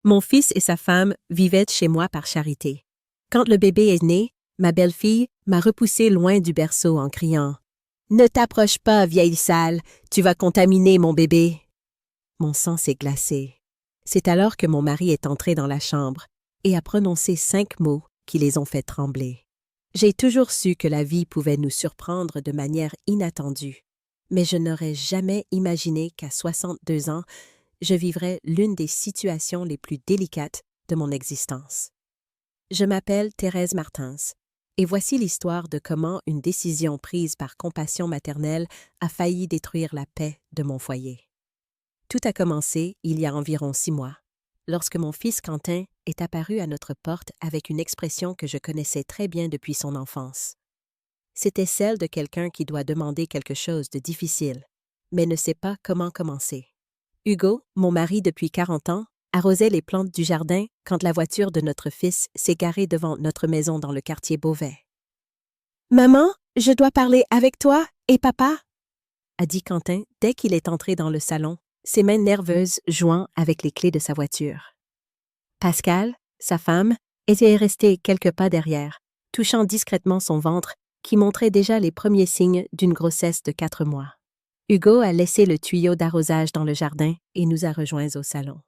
Mon fils et sa femme vivaient chez moi par charité. Quand le bébé est né, ma belle-fille m'a repoussé loin du berceau en criant « Ne t'approche pas, vieille sale, tu vas contaminer mon bébé !» Mon sang s'est glacé. C'est alors que mon mari est entré dans la chambre et a prononcé 5 mots qui les ont fait trembler. J'ai toujours su que la vie pouvait nous surprendre de manière inattendue, mais je n'aurais jamais imaginé qu'à 62 ans, je vivrais l'une des situations les plus délicates de mon existence. Je m'appelle Thérèse Martins, et voici l'histoire de comment une décision prise par compassion maternelle a failli détruire la paix de mon foyer. Tout a commencé il y a environ 6 mois, lorsque mon fils Quentin est apparu à notre porte avec une expression que je connaissais très bien depuis son enfance. C'était celle de quelqu'un qui doit demander quelque chose de difficile, mais ne sait pas comment commencer. Hugo, mon mari depuis 40 ans, arrosait les plantes du jardin quand la voiture de notre fils s'est garée devant notre maison dans le quartier Beauvais. « Maman, je dois parler avec toi et papa » a dit Quentin dès qu'il est entré dans le salon, ses mains nerveuses jouant avec les clés de sa voiture. Pascal, sa femme, était restée quelques pas derrière, touchant discrètement son ventre qui montrait déjà les premiers signes d'une grossesse de 4 mois. Hugo a laissé le tuyau d'arrosage dans le jardin et nous a rejoints au salon.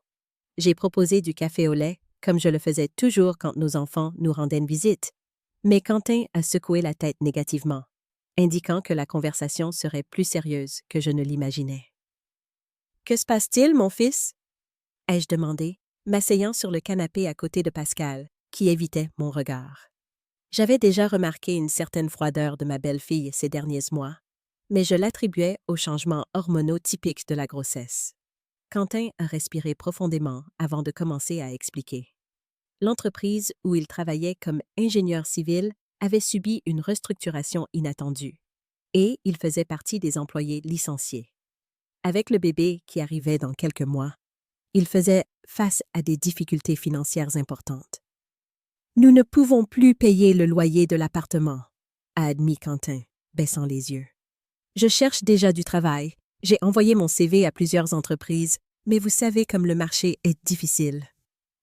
J'ai proposé du café au lait, comme je le faisais toujours quand nos enfants nous rendaient une visite, mais Quentin a secoué la tête négativement, indiquant que la conversation serait plus sérieuse que je ne l'imaginais. « Que se passe-t-il, mon fils ?» ai-je demandé, m'asseyant sur le canapé à côté de Pascal, qui évitait mon regard. J'avais déjà remarqué une certaine froideur de ma belle-fille ces derniers mois, mais je l'attribuais aux changements hormonaux typiques de la grossesse. Quentin a respiré profondément avant de commencer à expliquer. L'entreprise où il travaillait comme ingénieur civil avait subi une restructuration inattendue, et il faisait partie des employés licenciés. Avec le bébé qui arrivait dans quelques mois, il faisait face à des difficultés financières importantes. « Nous ne pouvons plus payer le loyer de l'appartement », a admis Quentin, baissant les yeux. « Je cherche déjà du travail. J'ai envoyé mon CV à plusieurs entreprises, mais vous savez comme le marché est difficile. »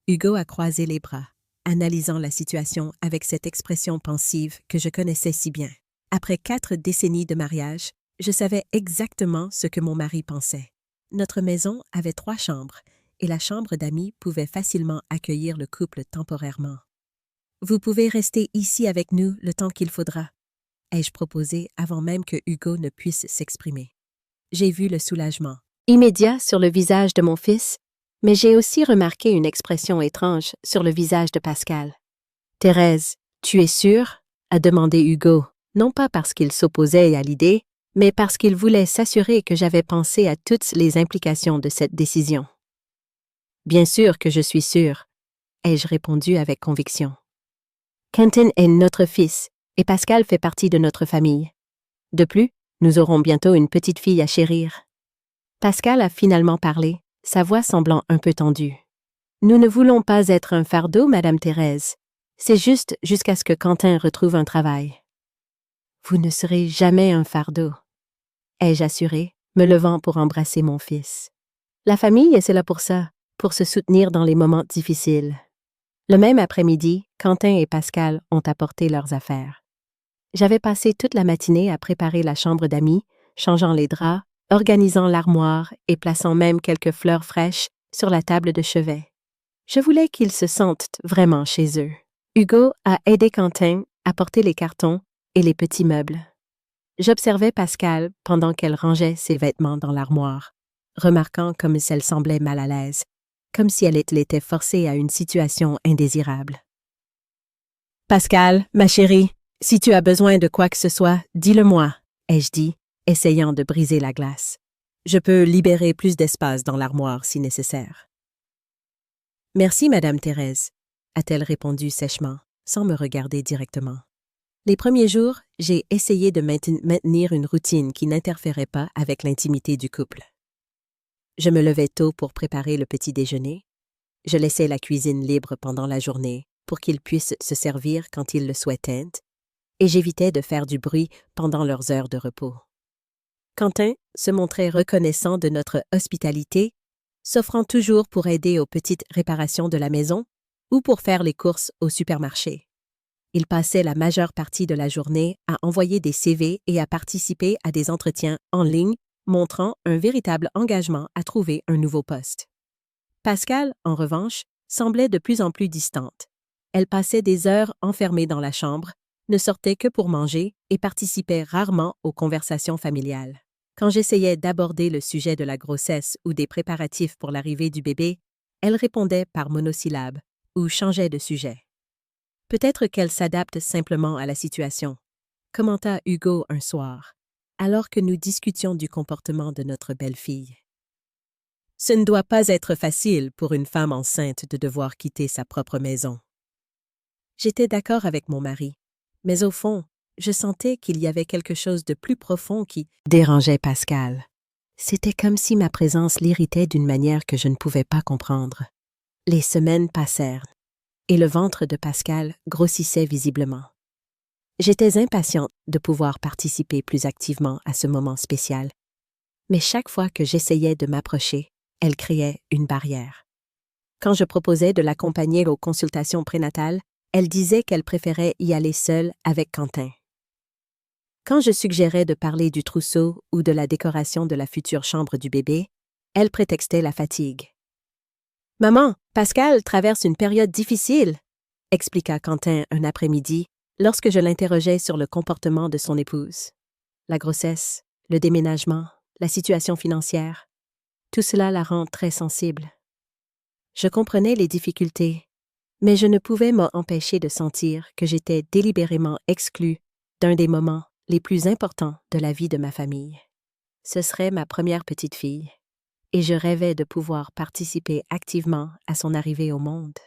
Hugo a croisé les bras, analysant la situation avec cette expression pensive que je connaissais si bien. Après 4 décennies de mariage, je savais exactement ce que mon mari pensait. Notre maison avait 3 chambres, et la chambre d'amis pouvait facilement accueillir le couple temporairement. « Vous pouvez rester ici avec nous le temps qu'il faudra », ai-je proposé avant même que Hugo ne puisse s'exprimer. J'ai vu le soulagement immédiat sur le visage de mon fils, mais j'ai aussi remarqué une expression étrange sur le visage de Pascal. « Thérèse, tu es sûre ?» a demandé Hugo, non pas parce qu'il s'opposait à l'idée, mais parce qu'il voulait s'assurer que j'avais pensé à toutes les implications de cette décision. « Bien sûr que je suis sûre », ai-je répondu avec conviction. Quentin est notre fils, et Pascal fait partie de notre famille. De plus, nous aurons bientôt une petite fille à chérir. Pascal a finalement parlé, sa voix semblant un peu tendue. « Nous ne voulons pas être un fardeau, Madame Thérèse. C'est juste jusqu'à ce que Quentin retrouve un travail. »« Vous ne serez jamais un fardeau, » ai-je assuré, me levant pour embrasser mon fils. La famille, c'est là pour ça, pour se soutenir dans les moments difficiles. Le même après-midi, Quentin et Pascal ont apporté leurs affaires. J'avais passé toute la matinée à préparer la chambre d'amis, changeant les draps, organisant l'armoire et plaçant même quelques fleurs fraîches sur la table de chevet. Je voulais qu'ils se sentent vraiment chez eux. Hugo a aidé Quentin à porter les cartons et les petits meubles. J'observais Pascal pendant qu'elle rangeait ses vêtements dans l'armoire, remarquant comme elle semblait mal à l'aise, comme si elle était forcée à une situation indésirable. « Pascal, ma chérie, si tu as besoin de quoi que ce soit, dis-le-moi, » ai-je dit, essayant de briser la glace. « Je peux libérer plus d'espace dans l'armoire si nécessaire. »« Merci, Madame Thérèse, » a-t-elle répondu sèchement, sans me regarder directement. Les premiers jours, j'ai essayé de maintenir une routine qui n'interférait pas avec l'intimité du couple. Je me levais tôt pour préparer le petit déjeuner. Je laissais la cuisine libre pendant la journée pour qu'ils puissent se servir quand ils le souhaitaient, et j'évitais de faire du bruit pendant leurs heures de repos. Quentin se montrait reconnaissant de notre hospitalité, s'offrant toujours pour aider aux petites réparations de la maison ou pour faire les courses au supermarché. Il passait la majeure partie de la journée à envoyer des CV et à participer à des entretiens en ligne, montrant un véritable engagement à trouver un nouveau poste. Pascal, en revanche, semblait de plus en plus distante. Elle passait des heures enfermée dans la chambre, ne sortait que pour manger et participait rarement aux conversations familiales. Quand j'essayais d'aborder le sujet de la grossesse ou des préparatifs pour l'arrivée du bébé, elle répondait par monosyllabes ou changeait de sujet. Peut-être qu'elle s'adapte simplement à la situation, commenta Hugo un soir, alors que nous discutions du comportement de notre belle-fille. Ce ne doit pas être facile pour une femme enceinte de devoir quitter sa propre maison. J'étais d'accord avec mon mari, mais au fond, je sentais qu'il y avait quelque chose de plus profond qui dérangeait Pascal. C'était comme si ma présence l'irritait d'une manière que je ne pouvais pas comprendre. Les semaines passèrent, et le ventre de Pascal grossissait visiblement. J'étais impatiente de pouvoir participer plus activement à ce moment spécial, mais chaque fois que j'essayais de m'approcher, elle créait une barrière. Quand je proposais de l'accompagner aux consultations prénatales, elle disait qu'elle préférait y aller seule avec Quentin. Quand je suggérais de parler du trousseau ou de la décoration de la future chambre du bébé, elle prétextait la fatigue. « Maman, Pascal traverse une période difficile », expliqua Quentin un après-midi lorsque je l'interrogeais sur le comportement de son épouse. La grossesse, le déménagement, la situation financière, tout cela la rend très sensible. Je comprenais les difficultés, mais je ne pouvais m'empêcher de sentir que j'étais délibérément exclue d'un des moments les plus importants de la vie de ma famille. Ce serait ma première petite fille, et je rêvais de pouvoir participer activement à son arrivée au monde.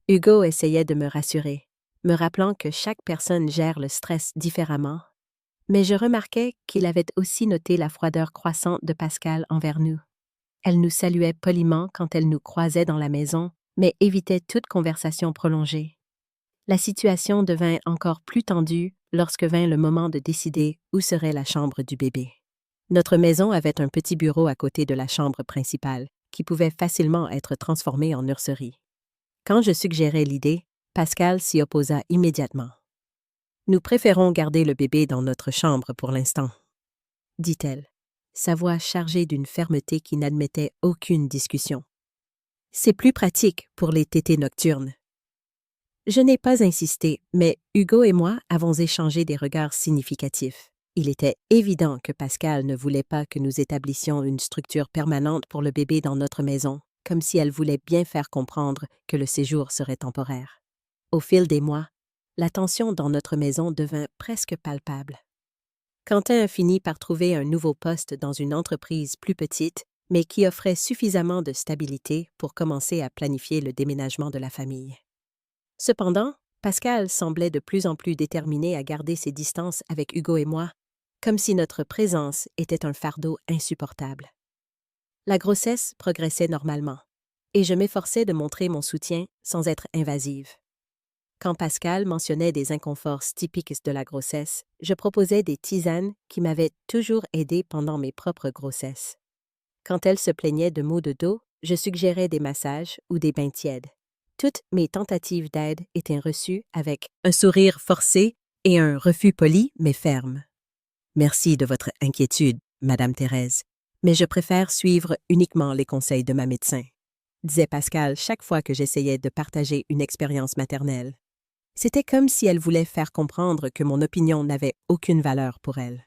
Hugo essayait de me rassurer, me rappelant que chaque personne gère le stress différemment, mais je remarquais qu'il avait aussi noté la froideur croissante de Pascal envers nous. Elle nous saluait poliment quand elle nous croisait dans la maison, mais évitait toute conversation prolongée. La situation devint encore plus tendue lorsque vint le moment de décider où serait la chambre du bébé. Notre maison avait un petit bureau à côté de la chambre principale, qui pouvait facilement être transformé en nurserie. Quand je suggérais l'idée, Pascal s'y opposa immédiatement. « Nous préférons garder le bébé dans notre chambre pour l'instant, » dit-elle, sa voix chargée d'une fermeté qui n'admettait aucune discussion. « C'est plus pratique pour les tétés nocturnes. » Je n'ai pas insisté, mais Hugo et moi avons échangé des regards significatifs. Il était évident que Pascal ne voulait pas que nous établissions une structure permanente pour le bébé dans notre maison, comme si elle voulait bien faire comprendre que le séjour serait temporaire. Au fil des mois, la tension dans notre maison devint presque palpable. Quentin a fini par trouver un nouveau poste dans une entreprise plus petite, mais qui offrait suffisamment de stabilité pour commencer à planifier le déménagement de la famille. Cependant, Pascal semblait de plus en plus déterminé à garder ses distances avec Hugo et moi, comme si notre présence était un fardeau insupportable. La grossesse progressait normalement, et je m'efforçais de montrer mon soutien sans être invasive. Quand Pascal mentionnait des inconforts typiques de la grossesse, je proposais des tisanes qui m'avaient toujours aidé pendant mes propres grossesses. Quand elle se plaignait de maux de dos, je suggérais des massages ou des bains tièdes. Toutes mes tentatives d'aide étaient reçues avec un sourire forcé et un refus poli mais ferme. « Merci de votre inquiétude, Madame Thérèse, mais je préfère suivre uniquement les conseils de ma médecin, » disait Pascal chaque fois que j'essayais de partager une expérience maternelle. C'était comme si elle voulait faire comprendre que mon opinion n'avait aucune valeur pour elle.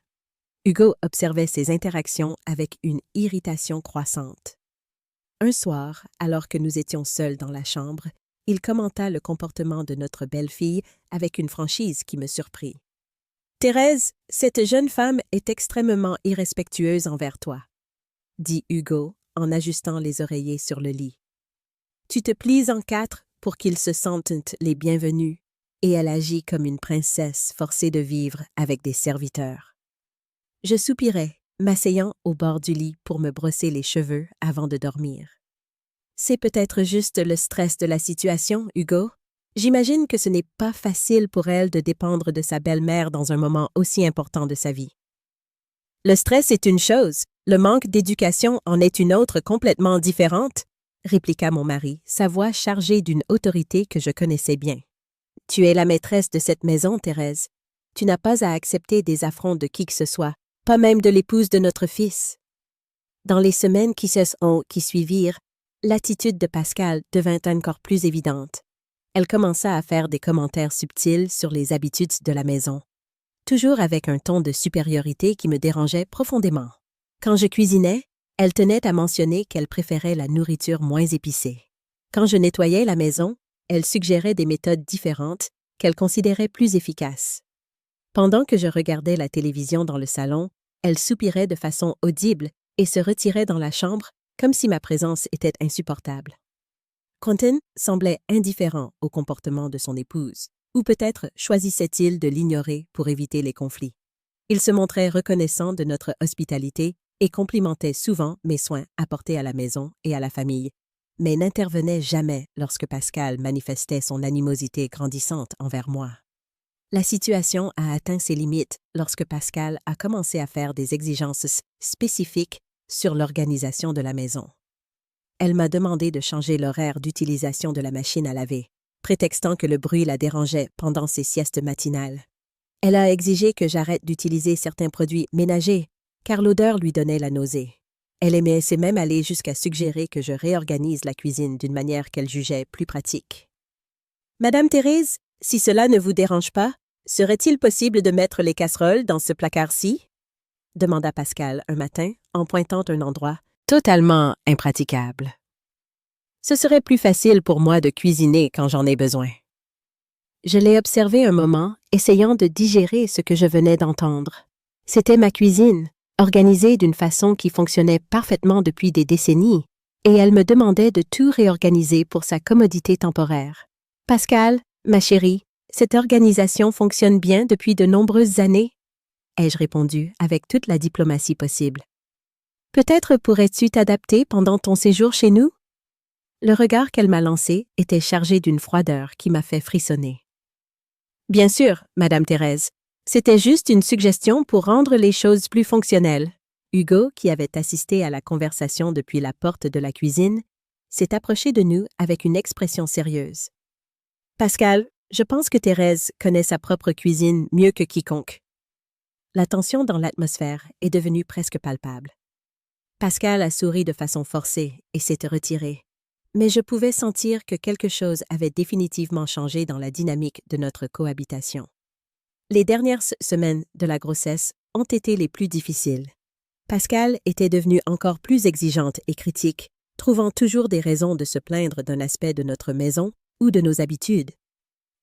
Hugo observait ces interactions avec une irritation croissante. Un soir, alors que nous étions seuls dans la chambre, il commenta le comportement de notre belle-fille avec une franchise qui me surprit. « Thérèse, cette jeune femme est extrêmement irrespectueuse envers toi, » dit Hugo en ajustant les oreillers sur le lit. « Tu te plies en quatre pour qu'ils se sentent les bienvenus, et elle agit comme une princesse forcée de vivre avec des serviteurs. » Je soupirais, m'asseyant au bord du lit pour me brosser les cheveux avant de dormir. « C'est peut-être juste le stress de la situation, Hugo. J'imagine que ce n'est pas facile pour elle de dépendre de sa belle-mère dans un moment aussi important de sa vie. » Le stress est une chose, le manque d'éducation en est une autre complètement différente, répliqua mon mari, sa voix chargée d'une autorité que je connaissais bien. Tu es la maîtresse de cette maison, Thérèse. Tu n'as pas à accepter des affronts de qui que ce soit, pas même de l'épouse de notre fils. Dans les semaines qui suivirent, l'attitude de Pascal devint encore plus évidente. Elle commença à faire des commentaires subtils sur les habitudes de la maison, toujours avec un ton de supériorité qui me dérangeait profondément. Quand je cuisinais, elle tenait à mentionner qu'elle préférait la nourriture moins épicée. Quand je nettoyais la maison, elle suggérait des méthodes différentes qu'elle considérait plus efficaces. Pendant que je regardais la télévision dans le salon, elle soupirait de façon audible et se retirait dans la chambre comme si ma présence était insupportable. Quentin semblait indifférent au comportement de son épouse, ou peut-être choisissait-il de l'ignorer pour éviter les conflits. Il se montrait reconnaissant de notre hospitalité et complimentait souvent mes soins apportés à la maison et à la famille, mais n'intervenait jamais lorsque Pascal manifestait son animosité grandissante envers moi. La situation a atteint ses limites lorsque Pascal a commencé à faire des exigences spécifiques sur l'organisation de la maison. Elle m'a demandé de changer l'horaire d'utilisation de la machine à laver, prétextant que le bruit la dérangeait pendant ses siestes matinales. Elle a exigé que j'arrête d'utiliser certains produits ménagers, car l'odeur lui donnait la nausée. Elle s'est même allée jusqu'à suggérer que je réorganise la cuisine d'une manière qu'elle jugeait plus pratique. « Madame Thérèse, si cela ne vous dérange pas, serait-il possible de mettre les casseroles dans ce placard-ci » demanda Pascal un matin en pointant un endroit totalement impraticable. Ce serait plus facile pour moi de cuisiner quand j'en ai besoin. Je l'ai observé un moment, essayant de digérer ce que je venais d'entendre. C'était ma cuisine, organisée d'une façon qui fonctionnait parfaitement depuis des décennies, et elle me demandait de tout réorganiser pour sa commodité temporaire. « Pascal, ma chérie, cette organisation fonctionne bien depuis de nombreuses années, » ai-je répondu avec toute la diplomatie possible. « Peut-être pourrais-tu t'adapter pendant ton séjour chez nous? » Le regard qu'elle m'a lancé était chargé d'une froideur qui m'a fait frissonner. « Bien sûr, Madame Thérèse. C'était juste une suggestion pour rendre les choses plus fonctionnelles. » Hugo, qui avait assisté à la conversation depuis la porte de la cuisine, s'est approché de nous avec une expression sérieuse. « Pascal, je pense que Thérèse connaît sa propre cuisine mieux que quiconque. » La tension dans l'atmosphère est devenue presque palpable. Pascal a souri de façon forcée et s'est retiré, mais je pouvais sentir que quelque chose avait définitivement changé dans la dynamique de notre cohabitation. Les dernières semaines de la grossesse ont été les plus difficiles. Pascal était devenue encore plus exigeante et critique, trouvant toujours des raisons de se plaindre d'un aspect de notre maison ou de nos habitudes.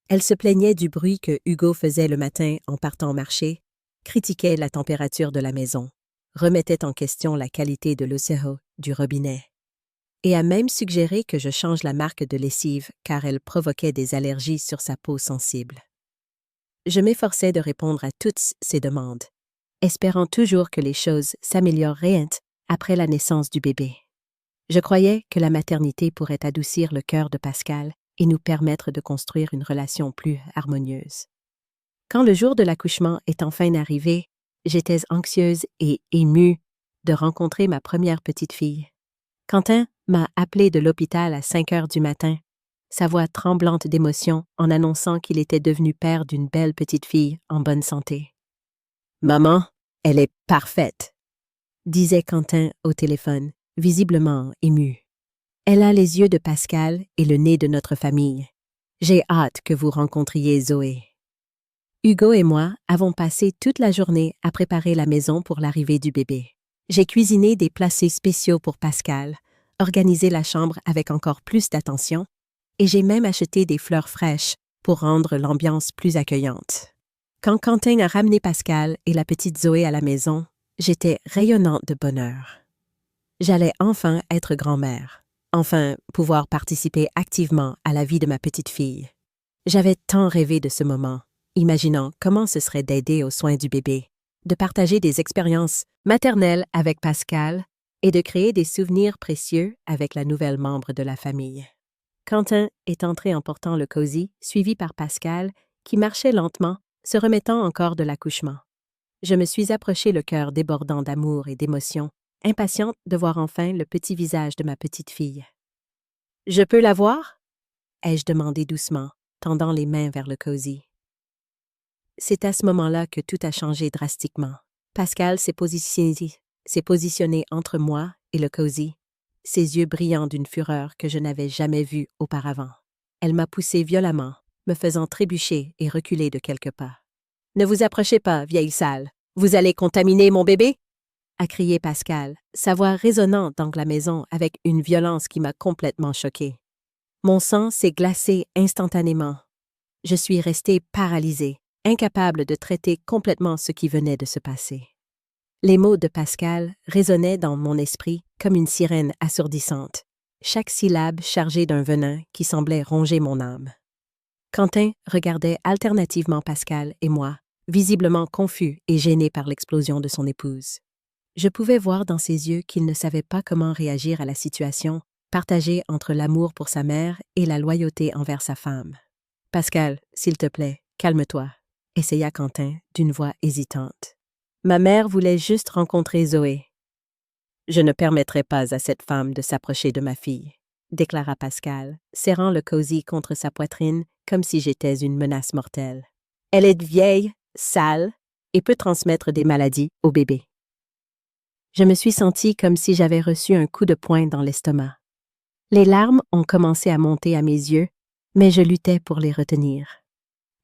Elle se plaignait du bruit que Hugo faisait le matin en partant marcher, critiquait la température de la maison, remettait en question la qualité de l'eau du robinet, et a même suggéré que je change la marque de lessive car elle provoquait des allergies sur sa peau sensible. Je m'efforçais de répondre à toutes ces demandes, espérant toujours que les choses s'amélioreraient après la naissance du bébé. Je croyais que la maternité pourrait adoucir le cœur de Pascal et nous permettre de construire une relation plus harmonieuse. Quand le jour de l'accouchement est enfin arrivé, j'étais anxieuse et émue de rencontrer ma première petite fille. Quentin m'a appelée de l'hôpital à 5 heures du matin, sa voix tremblante d'émotion en annonçant qu'il était devenu père d'une belle petite fille en bonne santé. « Maman, elle est parfaite », disait Quentin au téléphone, visiblement ému. « Elle a les yeux de Pascal et le nez de notre famille. J'ai hâte que vous rencontriez Zoé. » Hugo et moi avons passé toute la journée à préparer la maison pour l'arrivée du bébé. J'ai cuisiné des plats spéciaux pour Pascal, organisé la chambre avec encore plus d'attention, et j'ai même acheté des fleurs fraîches pour rendre l'ambiance plus accueillante. Quand Quentin a ramené Pascal et la petite Zoé à la maison, j'étais rayonnante de bonheur. J'allais enfin être grand-mère, enfin pouvoir participer activement à la vie de ma petite fille. J'avais tant rêvé de ce moment, imaginant comment ce serait d'aider aux soins du bébé, de partager des expériences maternelles avec Pascal et de créer des souvenirs précieux avec la nouvelle membre de la famille. Quentin est entré en portant le cosy, suivi par Pascal, qui marchait lentement, se remettant encore de l'accouchement. Je me suis approché le cœur débordant d'amour et d'émotion, impatiente de voir enfin le petit visage de ma petite fille. « Je peux la voir? » ai-je demandé doucement, tendant les mains vers le cosy. C'est à ce moment-là que tout a changé drastiquement. Pascal s'est positionné entre moi et le cosy, ses yeux brillants d'une fureur que je n'avais jamais vue auparavant. Elle m'a poussé violemment, me faisant trébucher et reculer de quelques pas. « Ne vous approchez pas, vieille sale. Vous allez contaminer mon bébé? » a crié Pascal, sa voix résonnante dans la maison avec une violence qui m'a complètement choquée. Mon sang s'est glacé instantanément. Je suis restée paralysée, incapable de traiter complètement ce qui venait de se passer. Les mots de Pascal résonnaient dans mon esprit comme une sirène assourdissante, chaque syllabe chargée d'un venin qui semblait ronger mon âme. Quentin regardait alternativement Pascal et moi, visiblement confus et gêné par l'explosion de son épouse. Je pouvais voir dans ses yeux qu'il ne savait pas comment réagir à la situation, partagée entre l'amour pour sa mère et la loyauté envers sa femme. « Pascal, s'il te plaît, calme-toi », essaya Quentin d'une voix hésitante. « Ma mère voulait juste rencontrer Zoé. »« Je ne permettrai pas à cette femme de s'approcher de ma fille, » déclara Pascal, serrant le cosy contre sa poitrine comme si j'étais une menace mortelle. « Elle est vieille, sale et peut transmettre des maladies au bébé. » Je me suis sentie comme si j'avais reçu un coup de poing dans l'estomac. Les larmes ont commencé à monter à mes yeux, mais je luttais pour les retenir.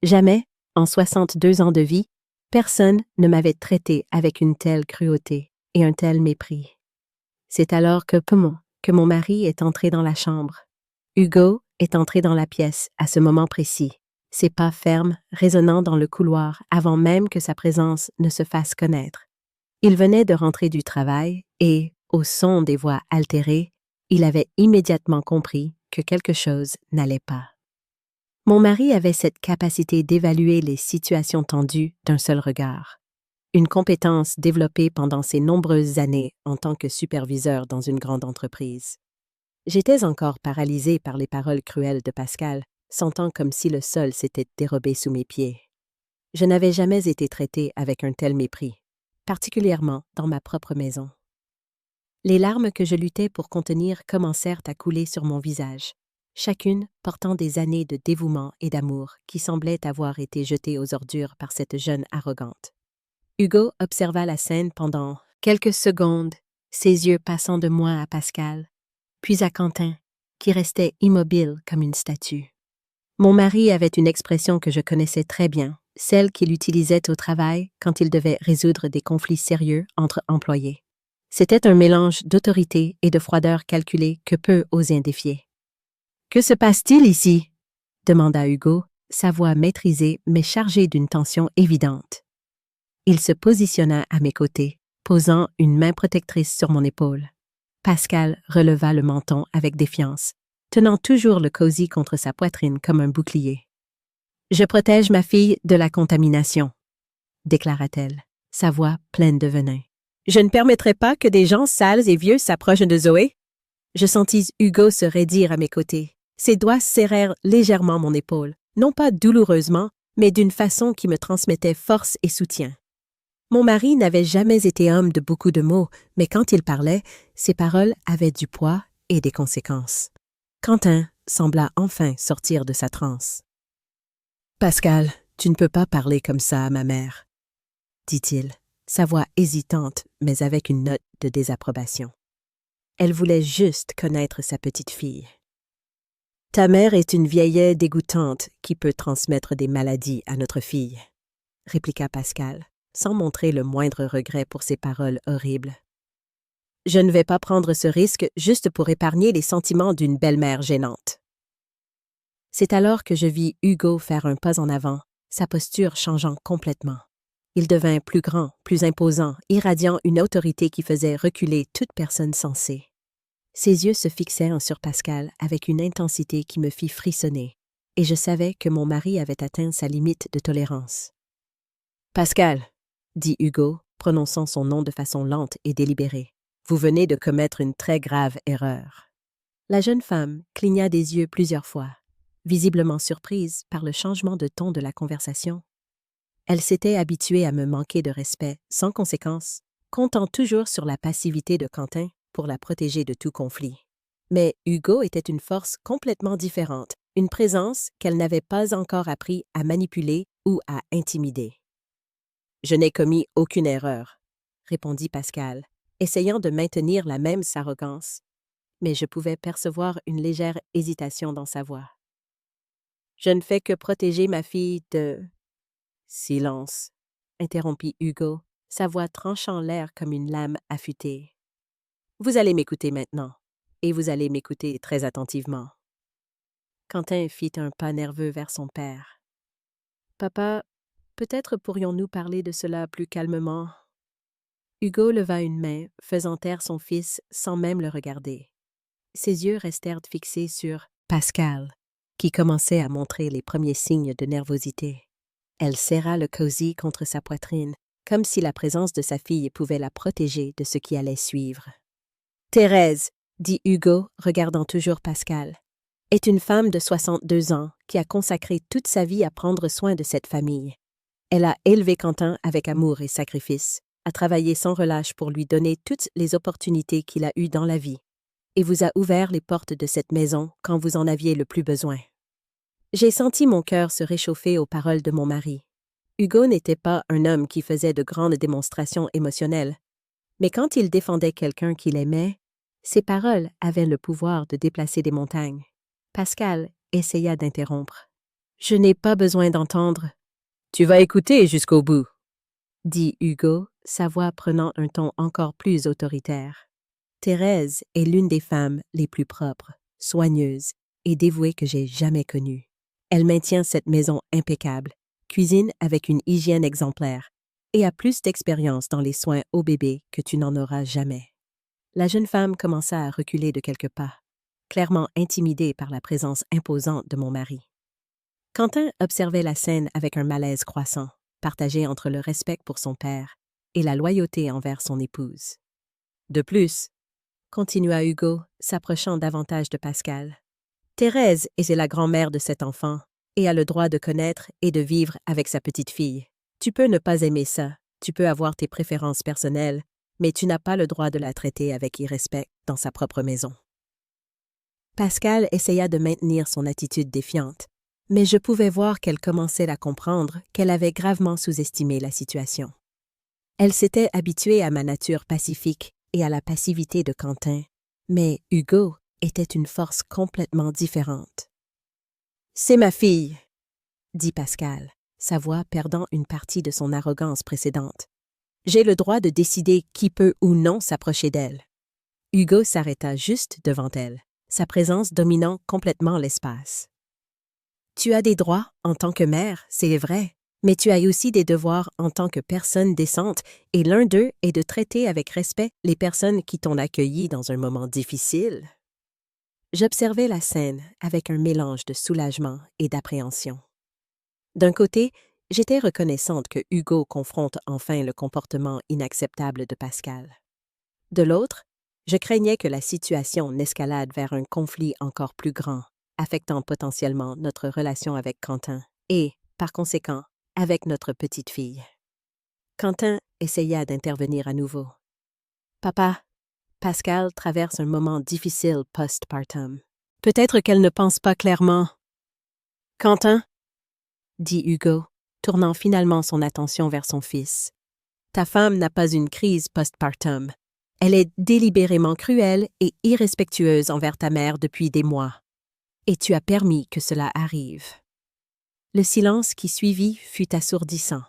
Jamais, en 62 ans de vie, personne ne m'avait traité avec une telle cruauté et un tel mépris. C'est alors que mon mari est entré dans la chambre. Hugo est entré dans la pièce à ce moment précis, ses pas fermes résonnant dans le couloir avant même que sa présence ne se fasse connaître. Il venait de rentrer du travail et, au son des voix altérées, il avait immédiatement compris que quelque chose n'allait pas. Mon mari avait cette capacité d'évaluer les situations tendues d'un seul regard, une compétence développée pendant ses nombreuses années en tant que superviseur dans une grande entreprise. J'étais encore paralysée par les paroles cruelles de Pascal, sentant comme si le sol s'était dérobé sous mes pieds. Je n'avais jamais été traitée avec un tel mépris, particulièrement dans ma propre maison. Les larmes que je luttais pour contenir commencèrent à couler sur mon visage, chacune portant des années de dévouement et d'amour qui semblaient avoir été jetées aux ordures par cette jeune arrogante. Hugo observa la scène pendant quelques secondes, ses yeux passant de moi à Pascal, puis à Quentin, qui restait immobile comme une statue. Mon mari avait une expression que je connaissais très bien, celle qu'il utilisait au travail quand il devait résoudre des conflits sérieux entre employés. C'était un mélange d'autorité et de froideur calculée que peu osaient défier. « Que se passe-t-il ici ?» demanda Hugo, sa voix maîtrisée mais chargée d'une tension évidente. Il se positionna à mes côtés, posant une main protectrice sur mon épaule. Pascal releva le menton avec défiance, tenant toujours le cosy contre sa poitrine comme un bouclier. « Je protège ma fille de la contamination, » déclara-t-elle, sa voix pleine de venin. « Je ne permettrai pas que des gens sales et vieux s'approchent de Zoé. » Je sentis Hugo se raidir à mes côtés. Ses doigts serrèrent légèrement mon épaule, non pas douloureusement, mais d'une façon qui me transmettait force et soutien. Mon mari n'avait jamais été homme de beaucoup de mots, mais quand il parlait, ses paroles avaient du poids et des conséquences. Quentin sembla enfin sortir de sa transe. « Pascal, tu ne peux pas parler comme ça à ma mère, » dit-il, sa voix hésitante mais avec une note de désapprobation. Elle voulait juste connaître sa petite fille. « Ta mère est une vieillette dégoûtante qui peut transmettre des maladies à notre fille, » répliqua Pascal, sans montrer le moindre regret pour ces paroles horribles. « Je ne vais pas prendre ce risque juste pour épargner les sentiments d'une belle-mère gênante. » C'est alors que je vis Hugo faire un pas en avant, sa posture changeant complètement. Il devint plus grand, plus imposant, irradiant une autorité qui faisait reculer toute personne sensée. Ses yeux se fixèrent sur Pascal avec une intensité qui me fit frissonner, et je savais que mon mari avait atteint sa limite de tolérance. « Pascal, » dit Hugo, prononçant son nom de façon lente et délibérée, « vous venez de commettre une très grave erreur. » La jeune femme cligna des yeux plusieurs fois, visiblement surprise par le changement de ton de la conversation. Elle s'était habituée à me manquer de respect, sans conséquence, comptant toujours sur la passivité de Quentin pour la protéger de tout conflit. Mais Hugo était une force complètement différente, une présence qu'elle n'avait pas encore appris à manipuler ou à intimider. « Je n'ai commis aucune erreur », répondit Pascal, essayant de maintenir la même arrogance, mais je pouvais percevoir une légère hésitation dans sa voix. « Je ne fais que protéger ma fille de… » « Silence, » interrompit Hugo, sa voix tranchant l'air comme une lame affûtée. « Vous allez m'écouter maintenant, et vous allez m'écouter très attentivement. » Quentin fit un pas nerveux vers son père. « Papa, peut-être pourrions-nous parler de cela plus calmement. » Hugo leva une main, faisant taire son fils sans même le regarder. Ses yeux restèrent fixés sur Pascal, qui commençait à montrer les premiers signes de nervosité. Elle serra le cosy contre sa poitrine, comme si la présence de sa fille pouvait la protéger de ce qui allait suivre. « Thérèse, » dit Hugo, regardant toujours Pascal, « est une femme de 62 ans qui a consacré toute sa vie à prendre soin de cette famille. Elle a élevé Quentin avec amour et sacrifice, a travaillé sans relâche pour lui donner toutes les opportunités qu'il a eues dans la vie, et vous a ouvert les portes de cette maison quand vous en aviez le plus besoin. » J'ai senti mon cœur se réchauffer aux paroles de mon mari. Hugo n'était pas un homme qui faisait de grandes démonstrations émotionnelles, mais quand il défendait quelqu'un qu'il aimait, ses paroles avaient le pouvoir de déplacer des montagnes. Pascal essaya d'interrompre. « Je n'ai pas besoin d'entendre. »« Tu vas écouter jusqu'au bout, » dit Hugo, sa voix prenant un ton encore plus autoritaire. Thérèse est l'une des femmes les plus propres, soigneuses et dévouées que j'ai jamais connues. Elle maintient cette maison impeccable, cuisine avec une hygiène exemplaire et a plus d'expérience dans les soins au bébé que tu n'en auras jamais. La jeune femme commença à reculer de quelques pas, clairement intimidée par la présence imposante de mon mari. Quentin observait la scène avec un malaise croissant, partagé entre le respect pour son père et la loyauté envers son épouse. De plus, continua Hugo, s'approchant davantage de Pascal, Thérèse est la grand-mère de cet enfant et a le droit de connaître et de vivre avec sa petite-fille. Tu peux ne pas aimer ça, tu peux avoir tes préférences personnelles, mais tu n'as pas le droit de la traiter avec irrespect dans sa propre maison. Pascal essaya de maintenir son attitude défiante, mais je pouvais voir qu'elle commençait à comprendre qu'elle avait gravement sous-estimé la situation. Elle s'était habituée à ma nature pacifique et à la passivité de Quentin, mais Hugo était une force complètement différente. « C'est ma fille, » dit Pascal, sa voix perdant une partie de son arrogance précédente. « J'ai le droit de décider qui peut ou non s'approcher d'elle. » Hugo s'arrêta juste devant elle, sa présence dominant complètement l'espace. « Tu as des droits en tant que mère, c'est vrai, mais tu as aussi des devoirs en tant que personne décente, et l'un d'eux est de traiter avec respect les personnes qui t'ont accueilli dans un moment difficile. » J'observais la scène avec un mélange de soulagement et d'appréhension. D'un côté, j'étais reconnaissante que Hugo confronte enfin le comportement inacceptable de Pascal. De l'autre, je craignais que la situation n'escalade vers un conflit encore plus grand, affectant potentiellement notre relation avec Quentin et, par conséquent, avec notre petite fille. Quentin essaya d'intervenir à nouveau. « Papa, Pascal traverse un moment difficile post-partum. Peut-être qu'elle ne pense pas clairement. »« Quentin, » dit Hugo, tournant finalement son attention vers son fils, « ta femme n'a pas une crise post-partum. Elle est délibérément cruelle et irrespectueuse envers ta mère depuis des mois. Et tu as permis que cela arrive. » Le silence qui suivit fut assourdissant.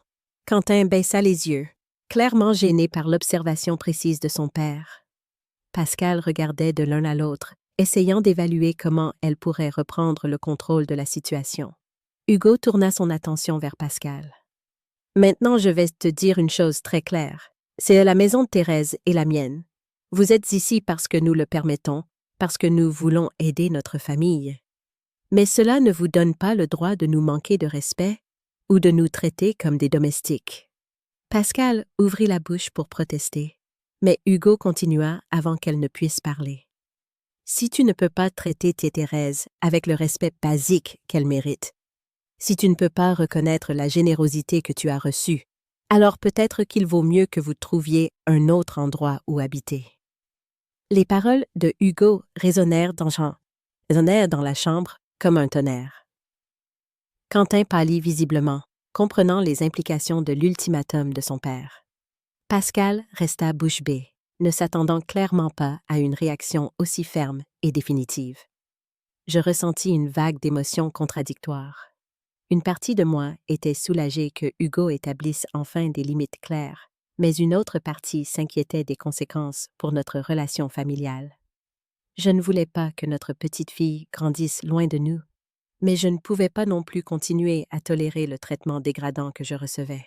Quentin baissa les yeux, clairement gêné par l'observation précise de son père. Pascal regardait de l'un à l'autre, essayant d'évaluer comment elle pourrait reprendre le contrôle de la situation. Hugo tourna son attention vers Pascal. « Maintenant, je vais te dire une chose très claire. C'est la maison de Thérèse et la mienne. Vous êtes ici parce que nous le permettons, parce que nous voulons aider notre famille. Mais cela ne vous donne pas le droit de nous manquer de respect ou de nous traiter comme des domestiques. » Pascal ouvrit la bouche pour protester, mais Hugo continua avant qu'elle ne puisse parler. « Si tu ne peux pas traiter tes Thérèse avec le respect basique qu'elle mérite, Si tu ne peux pas reconnaître la générosité que tu as reçue, alors peut-être qu'il vaut mieux que vous trouviez un autre endroit où habiter. Les paroles de Hugo résonnèrent dans la chambre comme un tonnerre. Quentin pâlit visiblement, comprenant les implications de l'ultimatum de son père. Pascal resta bouche bée, ne s'attendant clairement pas à une réaction aussi ferme et définitive. Je ressentis une vague d'émotions contradictoires. Une partie de moi était soulagée que Hugo établisse enfin des limites claires, mais une autre partie s'inquiétait des conséquences pour notre relation familiale. Je ne voulais pas que notre petite fille grandisse loin de nous, mais je ne pouvais pas non plus continuer à tolérer le traitement dégradant que je recevais.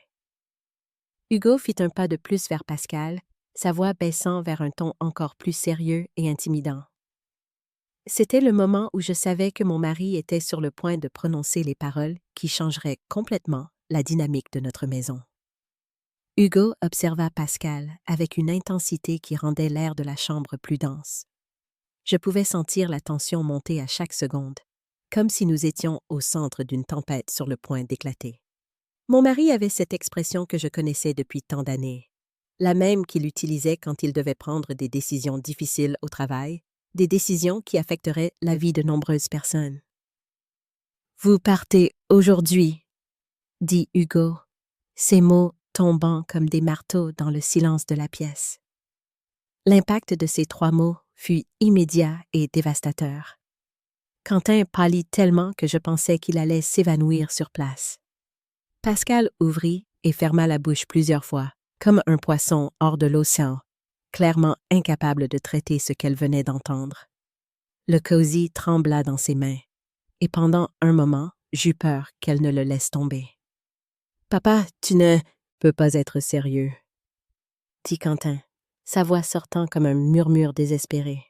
Hugo fit un pas de plus vers Pascal, sa voix baissant vers un ton encore plus sérieux et intimidant. C'était le moment où je savais que mon mari était sur le point de prononcer les paroles qui changeraient complètement la dynamique de notre maison. Hugo observa Pascal avec une intensité qui rendait l'air de la chambre plus dense. Je pouvais sentir la tension monter à chaque seconde, comme si nous étions au centre d'une tempête sur le point d'éclater. Mon mari avait cette expression que je connaissais depuis tant d'années, la même qu'il utilisait quand il devait prendre des décisions difficiles au travail, des décisions qui affecteraient la vie de nombreuses personnes. « Vous partez aujourd'hui », dit Hugo, ses mots tombant comme des marteaux dans le silence de la pièce. L'impact de ces 3 mots fut immédiat et dévastateur. Quentin pâlit tellement que je pensais qu'il allait s'évanouir sur place. Pascal ouvrit et ferma la bouche plusieurs fois, comme un poisson hors de l'océan, clairement incapable de traiter ce qu'elle venait d'entendre. Le cosy trembla dans ses mains, et pendant un moment, j'eus peur qu'elle ne le laisse tomber. « Papa, tu ne peux pas être sérieux, » dit Quentin, sa voix sortant comme un murmure désespéré.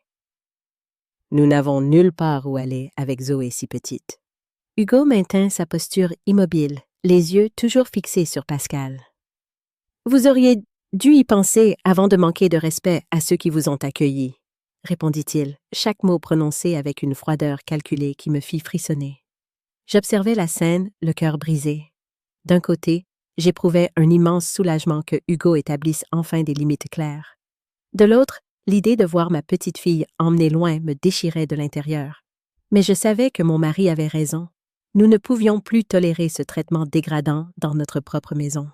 « Nous n'avons nulle part où aller avec Zoé si petite. » Hugo maintint sa posture immobile, les yeux toujours fixés sur Pascal. « Vous auriez dû y penser avant de manquer de respect à ceux qui vous ont accueillis, » répondit-il, chaque mot prononcé avec une froideur calculée qui me fit frissonner. J'observais la scène, le cœur brisé. D'un côté, j'éprouvais un immense soulagement que Hugo établisse enfin des limites claires. De l'autre, l'idée de voir ma petite fille emmenée loin me déchirait de l'intérieur. Mais je savais que mon mari avait raison. Nous ne pouvions plus tolérer ce traitement dégradant dans notre propre maison.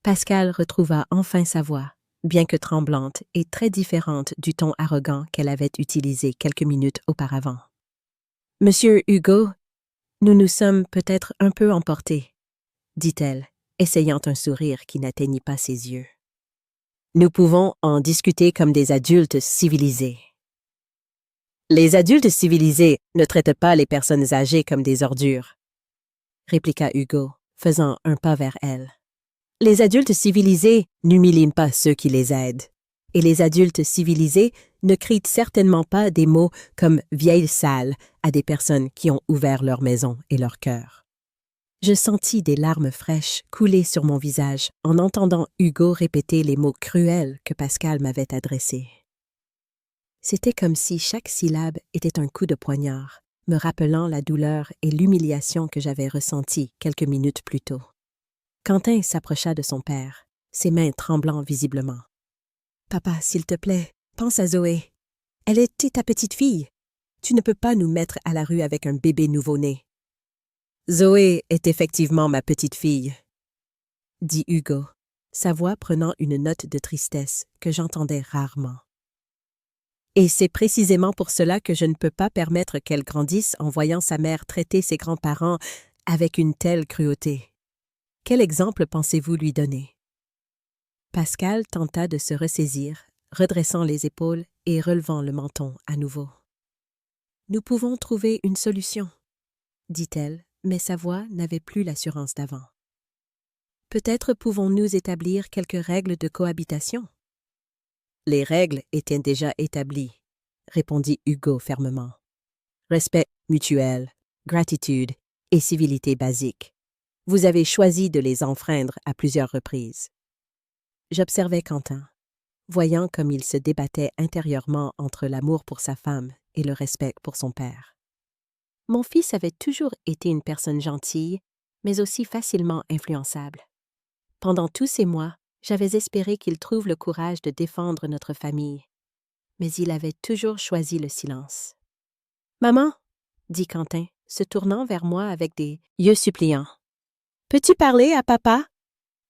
Pascal retrouva enfin sa voix, bien que tremblante et très différente du ton arrogant qu'elle avait utilisé quelques minutes auparavant. « Monsieur Hugo, nous nous sommes peut-être un peu emportés, » dit-elle, essayant un sourire qui n'atteignit pas ses yeux. « Nous pouvons en discuter comme des adultes civilisés. » « Les adultes civilisés ne traitent pas les personnes âgées comme des ordures, » répliqua Hugo, faisant un pas vers elle. « Les adultes civilisés n'humilient pas ceux qui les aident, et les adultes civilisés ne crient certainement pas des mots comme « vieille sale » à des personnes qui ont ouvert leur maison et leur cœur. Je sentis des larmes fraîches couler sur mon visage en entendant Hugo répéter les mots cruels que Pascal m'avait adressés. C'était comme si chaque syllabe était un coup de poignard, me rappelant la douleur et l'humiliation que j'avais ressenties quelques minutes plus tôt. Quentin s'approcha de son père, ses mains tremblant visiblement. « Papa, s'il te plaît, pense à Zoé. Elle était ta petite fille. Tu ne peux pas nous mettre à la rue avec un bébé nouveau-né. »« Zoé est effectivement ma petite fille, » dit Hugo, sa voix prenant une note de tristesse que j'entendais rarement. Et c'est précisément pour cela que je ne peux pas permettre qu'elle grandisse en voyant sa mère traiter ses grands-parents avec une telle cruauté. Quel exemple pensez-vous lui donner? Pascal tenta de se ressaisir, redressant les épaules et relevant le menton à nouveau. « Nous pouvons trouver une solution, » dit-elle, mais sa voix n'avait plus l'assurance d'avant. « Peut-être pouvons-nous établir quelques règles de cohabitation. » « Les règles étaient déjà établies, » répondit Hugo fermement. « Respect mutuel, gratitude et civilité basique. Vous avez choisi de les enfreindre à plusieurs reprises. » J'observais Quentin, voyant comme il se débattait intérieurement entre l'amour pour sa femme et le respect pour son père. Mon fils avait toujours été une personne gentille, mais aussi facilement influençable. Pendant tous ces mois, j'avais espéré qu'il trouve le courage de défendre notre famille. Mais il avait toujours choisi le silence. « Maman, » dit Quentin, se tournant vers moi avec des yeux suppliants. « Peux-tu parler à papa? »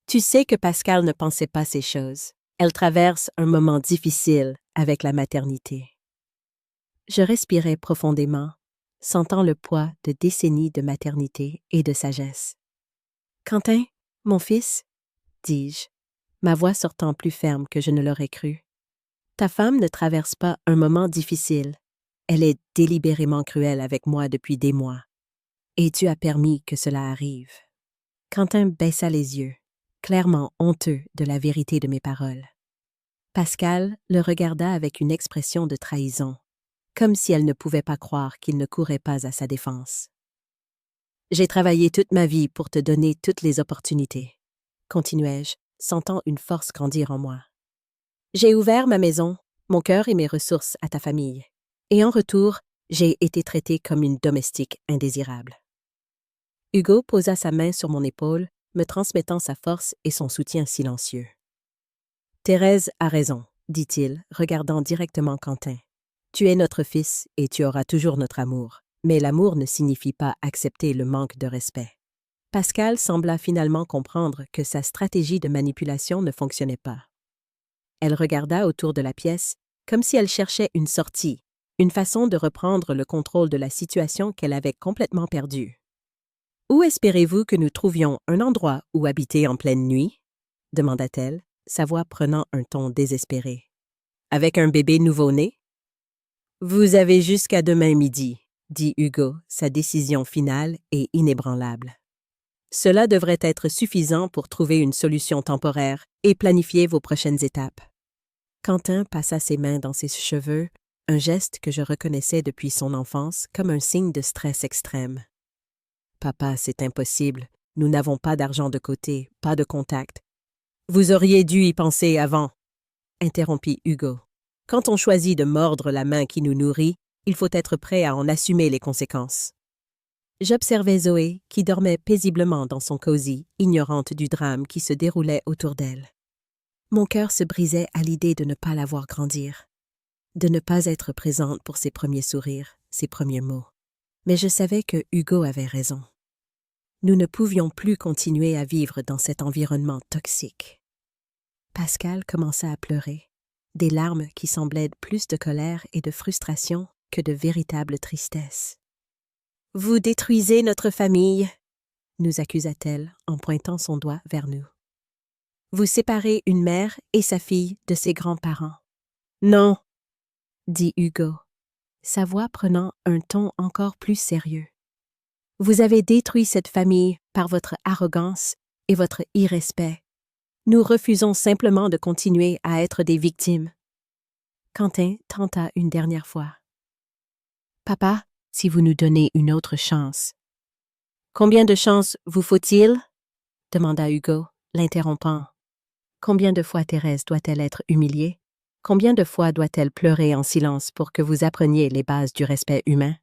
Tu sais que Pascal ne pensait pas ces choses. Elle traverse un moment difficile avec la maternité. Je respirais profondément, sentant le poids de décennies de maternité et de sagesse. « Quentin, mon fils, » dis-je, ma voix sortant plus ferme que je ne l'aurais cru. Ta femme ne traverse pas un moment difficile. Elle est délibérément cruelle avec moi depuis des mois. Et tu as permis que cela arrive. Quentin baissa les yeux, clairement honteux de la vérité de mes paroles. Pascal le regarda avec une expression de trahison, comme si elle ne pouvait pas croire qu'il ne courait pas à sa défense. J'ai travaillé toute ma vie pour te donner toutes les opportunités, continuai-je, sentant une force grandir en moi. J'ai ouvert ma maison, mon cœur et mes ressources à ta famille, et en retour, j'ai été traitée comme une domestique indésirable. Hugo posa sa main sur mon épaule, me transmettant sa force et son soutien silencieux. Thérèse a raison, dit-il, regardant directement Quentin. Tu es notre fils et tu auras toujours notre amour, mais l'amour ne signifie pas accepter le manque de respect. Pascal sembla finalement comprendre que sa stratégie de manipulation ne fonctionnait pas. Elle regarda autour de la pièce, comme si elle cherchait une sortie, une façon de reprendre le contrôle de la situation qu'elle avait complètement perdue. « Où espérez-vous que nous trouvions un endroit où habiter en pleine nuit ?» demanda-t-elle, sa voix prenant un ton désespéré. « Avec un bébé nouveau-né ?»« Vous avez jusqu'à demain midi, » dit Hugo, sa décision finale et inébranlable. « Cela devrait être suffisant pour trouver une solution temporaire et planifier vos prochaines étapes. » Quentin passa ses mains dans ses cheveux, un geste que je reconnaissais depuis son enfance comme un signe de stress extrême. « Papa, c'est impossible. Nous n'avons pas d'argent de côté, pas de contact. »« Vous auriez dû y penser avant, » interrompit Hugo. « Quand on choisit de mordre la main qui nous nourrit, il faut être prêt à en assumer les conséquences. » J'observais Zoé, qui dormait paisiblement dans son cosy, ignorante du drame qui se déroulait autour d'elle. Mon cœur se brisait à l'idée de ne pas la voir grandir, de ne pas être présente pour ses premiers sourires, ses premiers mots. Mais je savais que Hugo avait raison. Nous ne pouvions plus continuer à vivre dans cet environnement toxique. Pascal commença à pleurer, des larmes qui semblaient plus de colère et de frustration que de véritable tristesse. « Vous détruisez notre famille, » nous accusa-t-elle en pointant son doigt vers nous. « Vous séparez une mère et sa fille de ses grands-parents. »« Non, » dit Hugo, sa voix prenant un ton encore plus sérieux. « Vous avez détruit cette famille par votre arrogance et votre irrespect. Nous refusons simplement de continuer à être des victimes. » Quentin tenta une dernière fois. « Papa, si vous nous donnez une autre chance. »« Combien de chances vous faut-il » demanda Hugo, l'interrompant. « Combien de fois Thérèse doit-elle être humiliée? Combien de fois doit-elle pleurer en silence pour que vous appreniez les bases du respect humain? »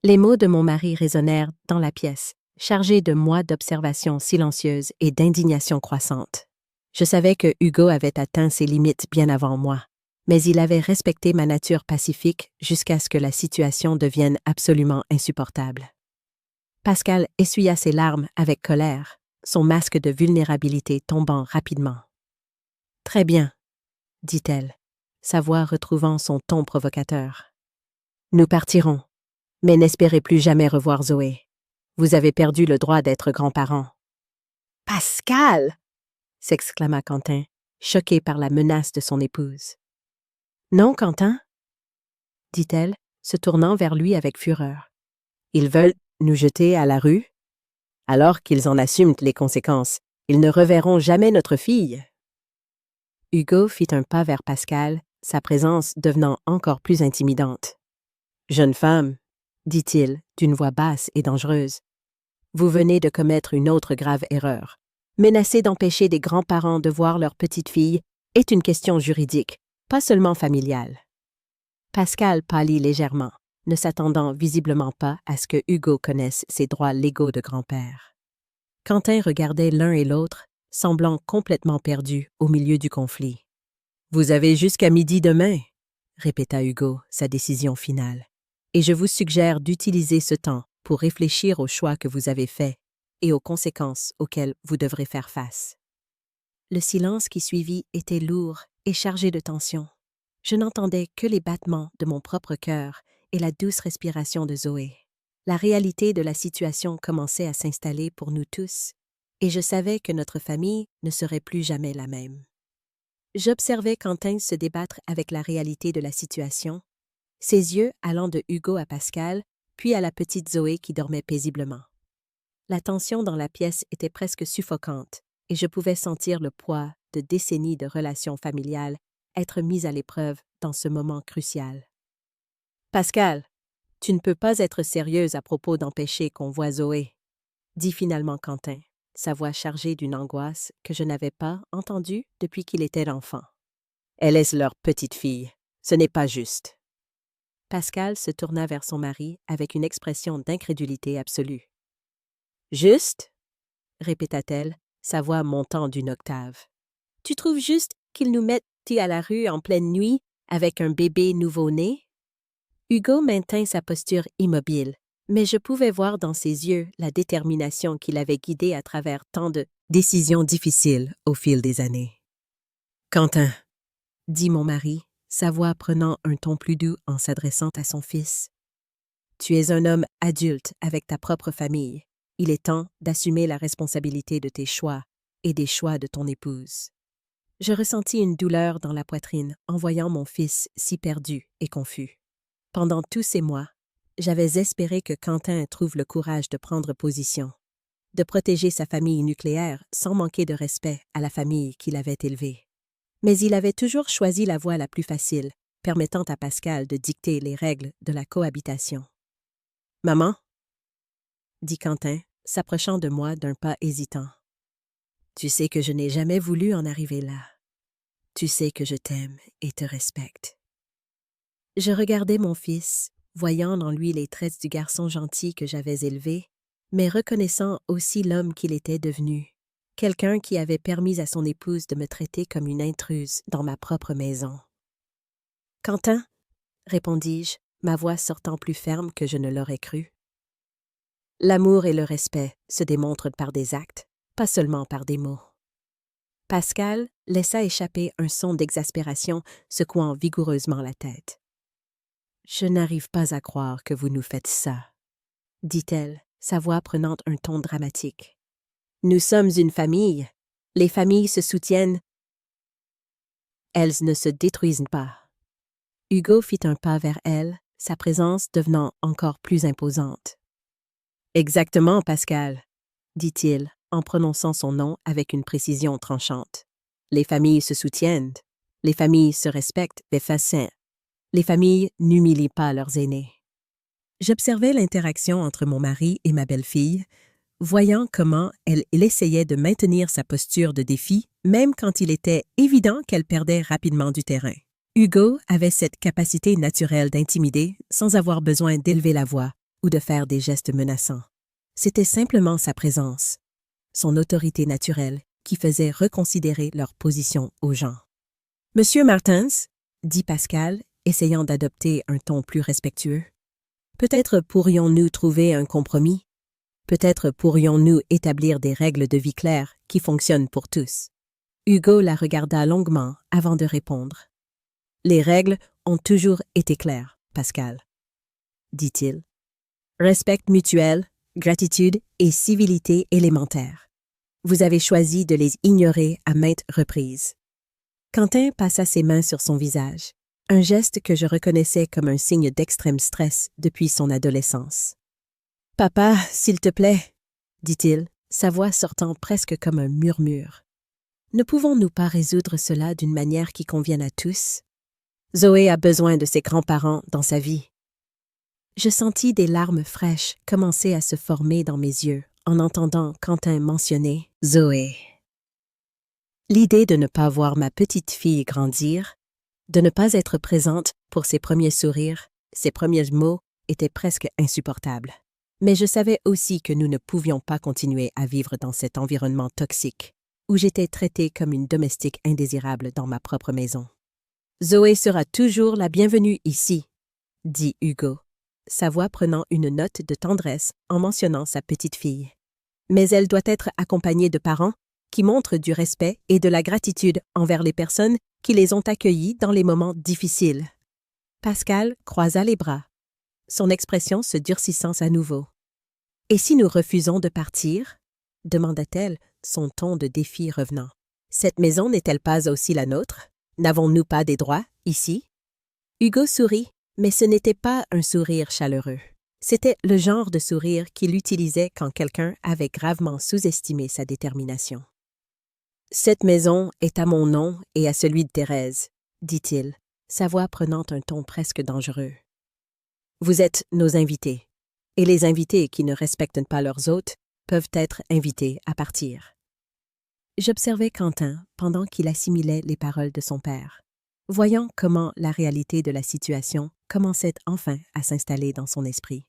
Les mots de mon mari résonnèrent dans la pièce, chargés de mois d'observation silencieuse et d'indignation croissante. Je savais que Hugo avait atteint ses limites bien avant moi, mais il avait respecté ma nature pacifique jusqu'à ce que la situation devienne absolument insupportable. Pascal essuya ses larmes avec colère, son masque de vulnérabilité tombant rapidement. « Très bien, » dit-elle, sa voix retrouvant son ton provocateur. « Nous partirons, mais n'espérez plus jamais revoir Zoé. Vous avez perdu le droit d'être grands-parents. »« Pascal !» s'exclama Quentin, choqué par la menace de son épouse. « Non, Quentin, » dit-elle, se tournant vers lui avec fureur. « Ils veulent nous jeter à la rue? Alors qu'ils en assument les conséquences, ils ne reverront jamais notre fille. » Hugo fit un pas vers Pascal, sa présence devenant encore plus intimidante. « Jeune femme, » dit-il, d'une voix basse et dangereuse, « vous venez de commettre une autre grave erreur. Menacer d'empêcher des grands-parents de voir leur petite-fille est une question juridique, pas seulement familiale. » Pascal pâlit légèrement, ne s'attendant visiblement pas à ce que Hugo connaisse ses droits légaux de grand-père. Quentin regardait l'un et l'autre, semblant complètement perdu au milieu du conflit. « Vous avez jusqu'à midi demain, » répéta Hugo, sa décision finale. « Et je vous suggère d'utiliser ce temps pour réfléchir aux choix que vous avez faits et aux conséquences auxquelles vous devrez faire face. » Le silence qui suivit était lourd et chargé de tension. Je n'entendais que les battements de mon propre cœur et la douce respiration de Zoé. La réalité de la situation commençait à s'installer pour nous tous, et je savais que notre famille ne serait plus jamais la même. J'observais Quentin se débattre avec la réalité de la situation, ses yeux allant de Hugo à Pascal, puis à la petite Zoé qui dormait paisiblement. La tension dans la pièce était presque suffocante, et je pouvais sentir le poids de décennies de relations familiales être mise à l'épreuve dans ce moment crucial. « Pascal, tu ne peux pas être sérieuse à propos d'empêcher qu'on voie Zoé, » dit finalement Quentin, sa voix chargée d'une angoisse que je n'avais pas entendue depuis qu'il était enfant. « Elle est leur petite fille. Ce n'est pas juste. » Pascal se tourna vers son mari avec une expression d'incrédulité absolue. « Juste ?» répéta-t-elle, sa voix montant d'une octave. « Tu trouves juste qu'ils nous mettent à la rue en pleine nuit avec un bébé nouveau-né? » Hugo maintint sa posture immobile, mais je pouvais voir dans ses yeux la détermination qui l'avait guidé à travers tant de décisions difficiles au fil des années. « Quentin, » dit mon mari, sa voix prenant un ton plus doux en s'adressant à son fils. « Tu es un homme adulte avec ta propre famille. Il est temps d'assumer la responsabilité de tes choix et des choix de ton épouse. » Je ressentis une douleur dans la poitrine en voyant mon fils si perdu et confus. Pendant tous ces mois, j'avais espéré que Quentin trouve le courage de prendre position, de protéger sa famille nucléaire sans manquer de respect à la famille qu'il avait élevée. Mais il avait toujours choisi la voie la plus facile, permettant à Pascal de dicter les règles de la cohabitation. « Maman » dit Quentin, s'approchant de moi d'un pas hésitant. « Tu sais que je n'ai jamais voulu en arriver là. Tu sais que je t'aime et te respecte. » Je regardais mon fils, voyant en lui les traits du garçon gentil que j'avais élevé, mais reconnaissant aussi l'homme qu'il était devenu, quelqu'un qui avait permis à son épouse de me traiter comme une intruse dans ma propre maison. « Quentin, » répondis-je, ma voix sortant plus ferme que je ne l'aurais cru. « L'amour et le respect se démontrent par des actes, pas seulement par des mots. » Pascal laissa échapper un son d'exaspération, secouant vigoureusement la tête. « Je n'arrive pas à croire que vous nous faites ça, » dit-elle, sa voix prenant un ton dramatique. « Nous sommes une famille. Les familles se soutiennent. Elles ne se détruisent pas. » Hugo fit un pas vers elle, sa présence devenant encore plus imposante. « Exactement, Pascal, » dit-il, en prononçant son nom avec une précision tranchante. « Les familles se soutiennent. Les familles se respectent, les façons. Les familles n'humilient pas leurs aînés. » J'observais l'interaction entre mon mari et ma belle-fille, voyant comment elle essayait de maintenir sa posture de défi, même quand il était évident qu'elle perdait rapidement du terrain. Hugo avait cette capacité naturelle d'intimider sans avoir besoin d'élever la voix ou de faire des gestes menaçants. C'était simplement sa présence, son autorité naturelle, qui faisait reconsidérer leur position aux gens. « Monsieur Martins, » dit Pascal, essayant d'adopter un ton plus respectueux, « peut-être pourrions-nous trouver un compromis? Peut-être pourrions-nous établir des règles de vie claires qui fonctionnent pour tous. » Hugo la regarda longuement avant de répondre. « Les règles ont toujours été claires, Pascal, » dit-il. « Respect mutuel, gratitude et civilité élémentaire. Vous avez choisi de les ignorer à maintes reprises. » Quentin passa ses mains sur son visage, un geste que je reconnaissais comme un signe d'extrême stress depuis son adolescence. « Papa, s'il te plaît, » dit-il, sa voix sortant presque comme un murmure. « Ne pouvons-nous pas résoudre cela d'une manière qui convienne à tous? Zoé a besoin de ses grands-parents dans sa vie. » Je sentis des larmes fraîches commencer à se former dans mes yeux en entendant Quentin mentionner Zoé. L'idée de ne pas voir ma petite fille grandir, de ne pas être présente pour ses premiers sourires, ses premiers mots était presque insupportable. Mais je savais aussi que nous ne pouvions pas continuer à vivre dans cet environnement toxique, où j'étais traitée comme une domestique indésirable dans ma propre maison. Zoé sera toujours la bienvenue ici, dit Hugo, sa voix prenant une note de tendresse en mentionnant sa petite fille. Mais elle doit être accompagnée de parents qui montrent du respect et de la gratitude envers les personnes qui les ont accueillis dans les moments difficiles. Pascal croisa les bras, son expression se durcissant à nouveau. « Et si nous refusons de partir ?» demanda-t-elle, son ton de défi revenant. « Cette maison n'est-elle pas aussi la nôtre? N'avons-nous pas des droits, ici? » Hugo sourit, mais ce n'était pas un sourire chaleureux. C'était le genre de sourire qu'il utilisait quand quelqu'un avait gravement sous-estimé sa détermination. « Cette maison est à mon nom et à celui de Thérèse, » dit-il, sa voix prenant un ton presque dangereux. « Vous êtes nos invités, et les invités qui ne respectent pas leurs hôtes peuvent être invités à partir. » J'observais Quentin pendant qu'il assimilait les paroles de son père, voyant comment la réalité de la situation commençait enfin à s'installer dans son esprit.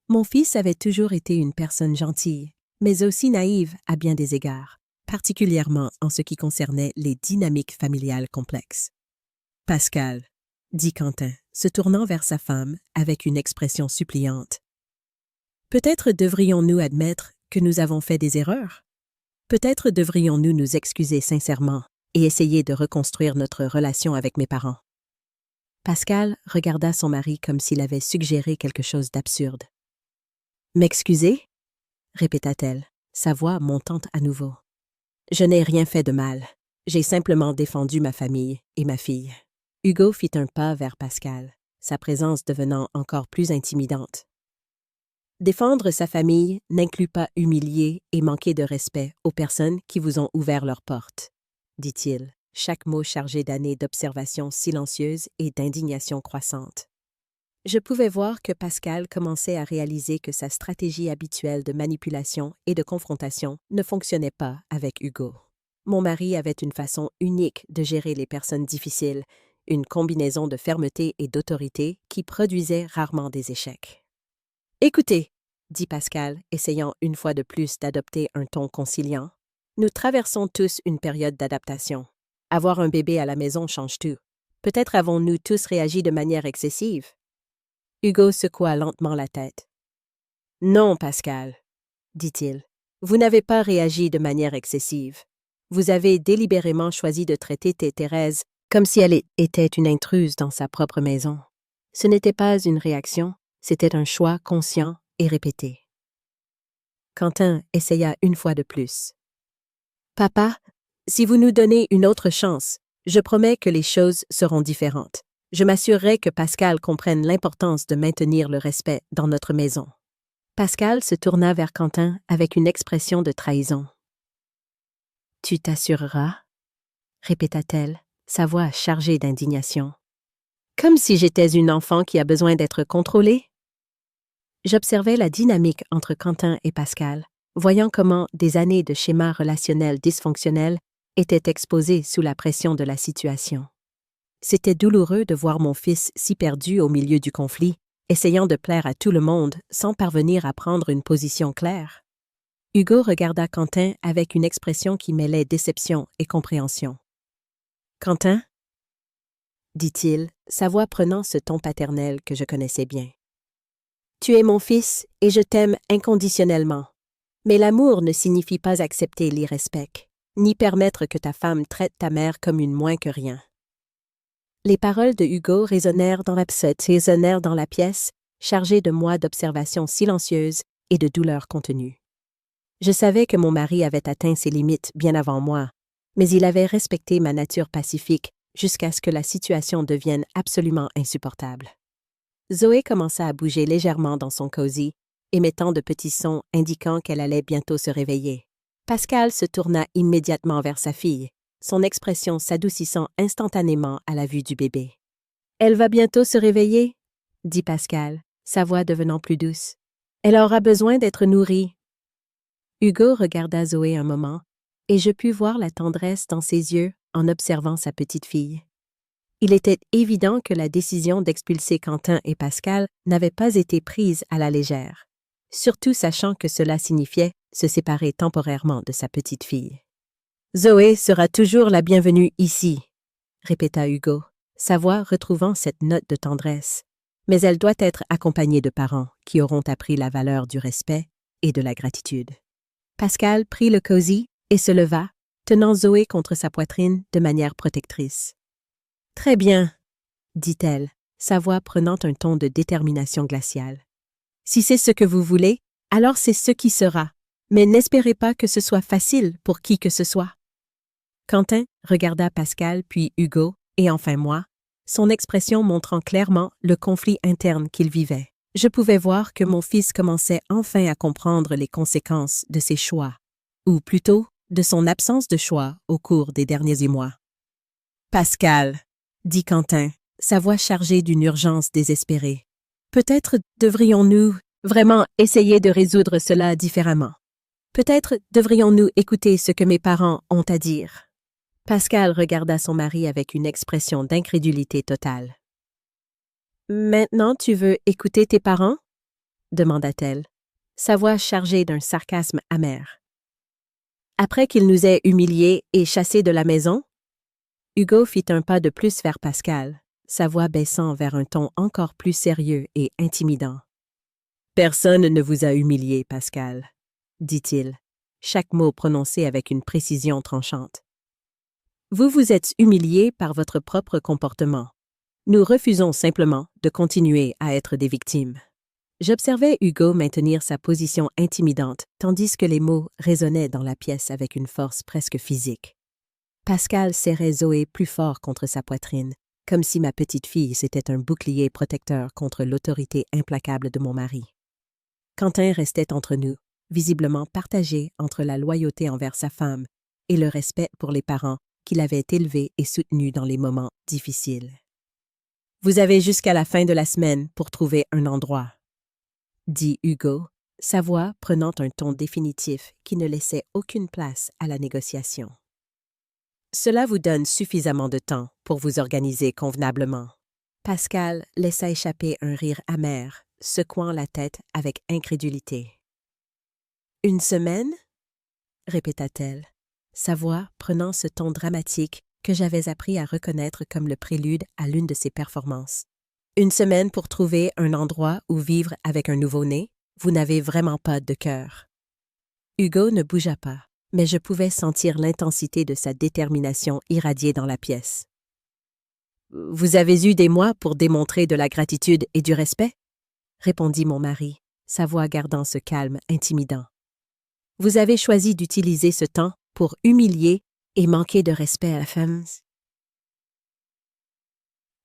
Mon fils avait toujours été une personne gentille, mais aussi naïve à bien des égards, particulièrement en ce qui concernait les dynamiques familiales complexes. « Pascal, » dit Quentin, se tournant vers sa femme avec une expression suppliante. « Peut-être devrions-nous admettre que nous avons fait des erreurs? Peut-être devrions-nous nous excuser sincèrement et essayer de reconstruire notre relation avec mes parents. » Pascal regarda son mari comme s'il avait suggéré quelque chose d'absurde. « M'excuser ?» répéta-t-elle, sa voix montant à nouveau. « Je n'ai rien fait de mal. J'ai simplement défendu ma famille et ma fille. » Hugo fit un pas vers Pascal, sa présence devenant encore plus intimidante. Défendre sa famille n'inclut pas humilier et manquer de respect aux personnes qui vous ont ouvert leurs portes, dit-il, chaque mot chargé d'années d'observation silencieuse et d'indignation croissante. Je pouvais voir que Pascal commençait à réaliser que sa stratégie habituelle de manipulation et de confrontation ne fonctionnait pas avec Hugo. Mon mari avait une façon unique de gérer les personnes difficiles, une combinaison de fermeté et d'autorité qui produisait rarement des échecs. « Écoutez, » dit Pascal, essayant une fois de plus d'adopter un ton conciliant, « nous traversons tous une période d'adaptation. Avoir un bébé à la maison change tout. Peut-être avons-nous tous réagi de manière excessive. » Hugo secoua lentement la tête. « Non, Pascal, » dit-il, « vous n'avez pas réagi de manière excessive. Vous avez délibérément choisi de traiter Thérèse comme si elle était une intruse dans sa propre maison. Ce n'était pas une réaction, c'était un choix conscient et répété. » Quentin essaya une fois de plus. « Papa, si vous nous donnez une autre chance, je promets que les choses seront différentes. Je m'assurerai que Pascal comprenne l'importance de maintenir le respect dans notre maison. » Pascal se tourna vers Quentin avec une expression de trahison. « Tu t'assureras ?» répéta-t-elle, sa voix chargée d'indignation. « Comme si j'étais une enfant qui a besoin d'être contrôlée. » J'observais la dynamique entre Quentin et Pascal, voyant comment des années de schémas relationnels dysfonctionnels étaient exposés sous la pression de la situation. C'était douloureux de voir mon fils si perdu au milieu du conflit, essayant de plaire à tout le monde sans parvenir à prendre une position claire. Hugo regarda Quentin avec une expression qui mêlait déception et compréhension. « Quentin ?» dit-il, sa voix prenant ce ton paternel que je connaissais bien. « Tu es mon fils et je t'aime inconditionnellement. Mais l'amour ne signifie pas accepter l'irrespect, ni permettre que ta femme traite ta mère comme une moins que rien. » Les paroles de Hugo résonnèrent dans la pièce, chargées de mois d'observation silencieuse et de douleur contenue. Je savais que mon mari avait atteint ses limites bien avant moi, mais il avait respecté ma nature pacifique jusqu'à ce que la situation devienne absolument insupportable. Zoé commença à bouger légèrement dans son cosy, émettant de petits sons indiquant qu'elle allait bientôt se réveiller. Pascal se tourna immédiatement vers sa fille, son expression s'adoucissant instantanément à la vue du bébé. « Elle va bientôt se réveiller ?» dit Pascal, sa voix devenant plus douce. « Elle aura besoin d'être nourrie. » Hugo regarda Zoé un moment, et je pus voir la tendresse dans ses yeux en observant sa petite fille. Il était évident que la décision d'expulser Quentin et Pascal n'avait pas été prise à la légère, surtout sachant que cela signifiait se séparer temporairement de sa petite fille. « Zoé sera toujours la bienvenue ici », répéta Hugo, sa voix retrouvant cette note de tendresse. Mais elle doit être accompagnée de parents qui auront appris la valeur du respect et de la gratitude. Pascal prit le cosy et se leva, tenant Zoé contre sa poitrine de manière protectrice. « Très bien, » dit-elle, sa voix prenant un ton de détermination glaciale. « Si c'est ce que vous voulez, alors c'est ce qui sera, mais n'espérez pas que ce soit facile pour qui que ce soit. » Quentin regarda Pascal puis Hugo, et enfin moi, son expression montrant clairement le conflit interne qu'il vivait. Je pouvais voir que mon fils commençait enfin à comprendre les conséquences de ses choix, ou plutôt de son absence de choix au cours des derniers mois. « Pascal, » dit Quentin, sa voix chargée d'une urgence désespérée. « Peut-être devrions-nous vraiment essayer de résoudre cela différemment. Peut-être devrions-nous écouter ce que mes parents ont à dire. » Pascal regarda son mari avec une expression d'incrédulité totale. « Maintenant tu veux écouter tes parents ?» demanda-t-elle, sa voix chargée d'un sarcasme amer. « Après qu'ils nous aient humiliés et chassés de la maison ?» Hugo fit un pas de plus vers Pascal, sa voix baissant vers un ton encore plus sérieux et intimidant. « Personne ne vous a humilié, Pascal, » dit-il, chaque mot prononcé avec une précision tranchante. Vous vous êtes humilié par votre propre comportement. Nous refusons simplement de continuer à être des victimes. J'observais Hugo maintenir sa position intimidante, tandis que les mots résonnaient dans la pièce avec une force presque physique. Pascal serrait Zoé plus fort contre sa poitrine, comme si ma petite fille c'était un bouclier protecteur contre l'autorité implacable de mon mari. Quentin restait entre nous, visiblement partagé entre la loyauté envers sa femme et le respect pour les parents qu'il avait élevés et soutenus dans les moments difficiles. « Vous avez jusqu'à la fin de la semaine pour trouver un endroit, » dit Hugo, sa voix prenant un ton définitif qui ne laissait aucune place à la négociation. « Cela vous donne suffisamment de temps pour vous organiser convenablement. » Pascal laissa échapper un rire amer, secouant la tête avec incrédulité. « Une semaine ?» répéta-t-elle, sa voix prenant ce ton dramatique que j'avais appris à reconnaître comme le prélude à l'une de ses performances. « Une semaine pour trouver un endroit où vivre avec un nouveau-né, vous n'avez vraiment pas de cœur. » Hugo ne bougea pas, mais je pouvais sentir l'intensité de sa détermination irradier dans la pièce. « Vous avez eu des mois pour démontrer de la gratitude et du respect ?» répondit mon mari, sa voix gardant ce calme intimidant. « Vous avez choisi d'utiliser ce temps pour humilier et manquer de respect à la femme.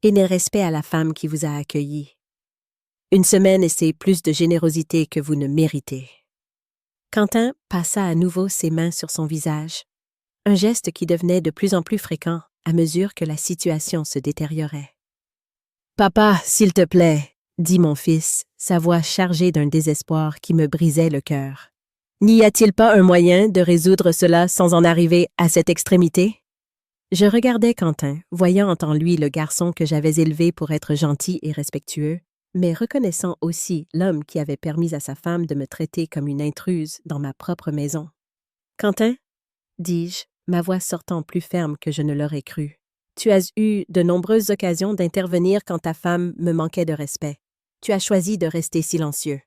Et de respect à la femme qui vous a accueilli. Une semaine et c'est plus de générosité que vous ne méritez. » Quentin passa à nouveau ses mains sur son visage, un geste qui devenait de plus en plus fréquent à mesure que la situation se détériorait. « Papa, s'il te plaît, » dit mon fils, sa voix chargée d'un désespoir qui me brisait le cœur. « N'y a-t-il pas un moyen de résoudre cela sans en arriver à cette extrémité? » Je regardais Quentin, voyant en lui le garçon que j'avais élevé pour être gentil et respectueux, mais reconnaissant aussi l'homme qui avait permis à sa femme de me traiter comme une intruse dans ma propre maison. « Quentin, » dis-je, ma voix sortant plus ferme que je ne l'aurais cru, « tu as eu de nombreuses occasions d'intervenir quand ta femme me manquait de respect. Tu as choisi de rester silencieux. »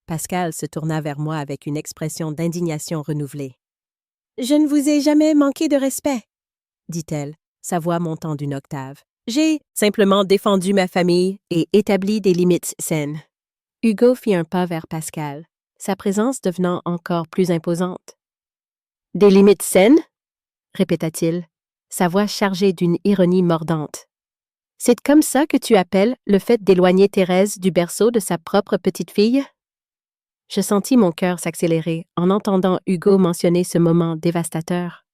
Pascal se tourna vers moi avec une expression d'indignation renouvelée. « Je ne vous ai jamais manqué de respect, » dit-elle, sa voix montant d'une octave. « J'ai simplement défendu ma famille et établi des limites saines. » Hugo fit un pas vers Pascal, sa présence devenant encore plus imposante. « Des limites saines ?» répéta-t-il, sa voix chargée d'une ironie mordante. « C'est comme ça que tu appelles le fait d'éloigner Thérèse du berceau de sa propre petite fille? » Je sentis mon cœur s'accélérer en entendant Hugo mentionner ce moment dévastateur.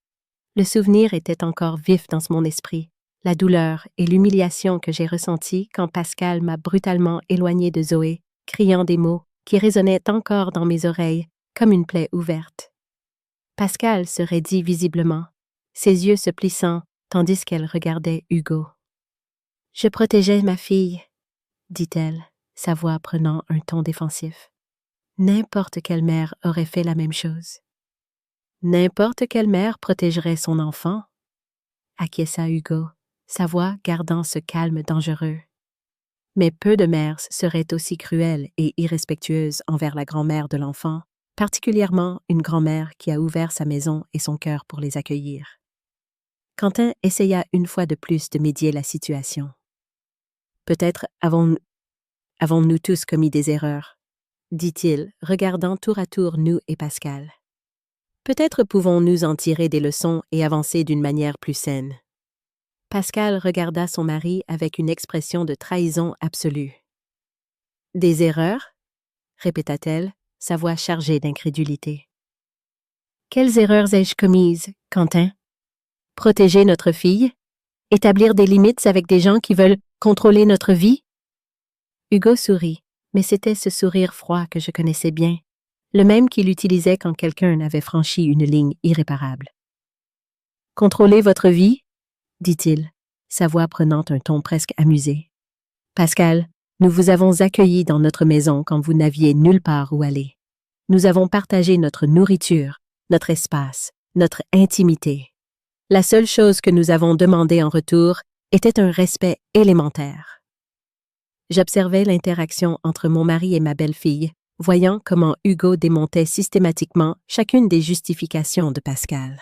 Le souvenir était encore vif dans mon esprit, la douleur et l'humiliation que j'ai ressenties quand Pascal m'a brutalement éloignée de Zoé, criant des mots qui résonnaient encore dans mes oreilles comme une plaie ouverte. Pascal se raidit visiblement, ses yeux se plissant tandis qu'elle regardait Hugo. Je protégeais ma fille, dit-elle, sa voix prenant un ton défensif. N'importe quelle mère aurait fait la même chose. N'importe quelle mère protégerait son enfant, acquiesça Hugo, sa voix gardant ce calme dangereux. Mais peu de mères seraient aussi cruelles et irrespectueuses envers la grand-mère de l'enfant, particulièrement une grand-mère qui a ouvert sa maison et son cœur pour les accueillir. Quentin essaya une fois de plus de médier la situation. Peut-être avons-nous tous commis des erreurs, dit-il, regardant tour à tour nous et Pascal. Peut-être pouvons-nous en tirer des leçons et avancer d'une manière plus saine. Pascal regarda son mari avec une expression de trahison absolue. « Des erreurs ?» répéta-t-elle, sa voix chargée d'incrédulité. « Quelles erreurs ai-je commises, Quentin? Protéger notre fille? Établir des limites avec des gens qui veulent contrôler notre vie? » Hugo sourit, mais c'était ce sourire froid que je connaissais bien, le même qu'il utilisait quand quelqu'un avait franchi une ligne irréparable. « Contrôler votre vie? » dit-il, sa voix prenant un ton presque amusé. « Pascal, nous vous avons accueilli dans notre maison quand vous n'aviez nulle part où aller. Nous avons partagé notre nourriture, notre espace, notre intimité. La seule chose que nous avons demandé en retour était un respect élémentaire. » J'observais l'interaction entre mon mari et ma belle-fille, voyant comment Hugo démontait systématiquement chacune des justifications de Pascal.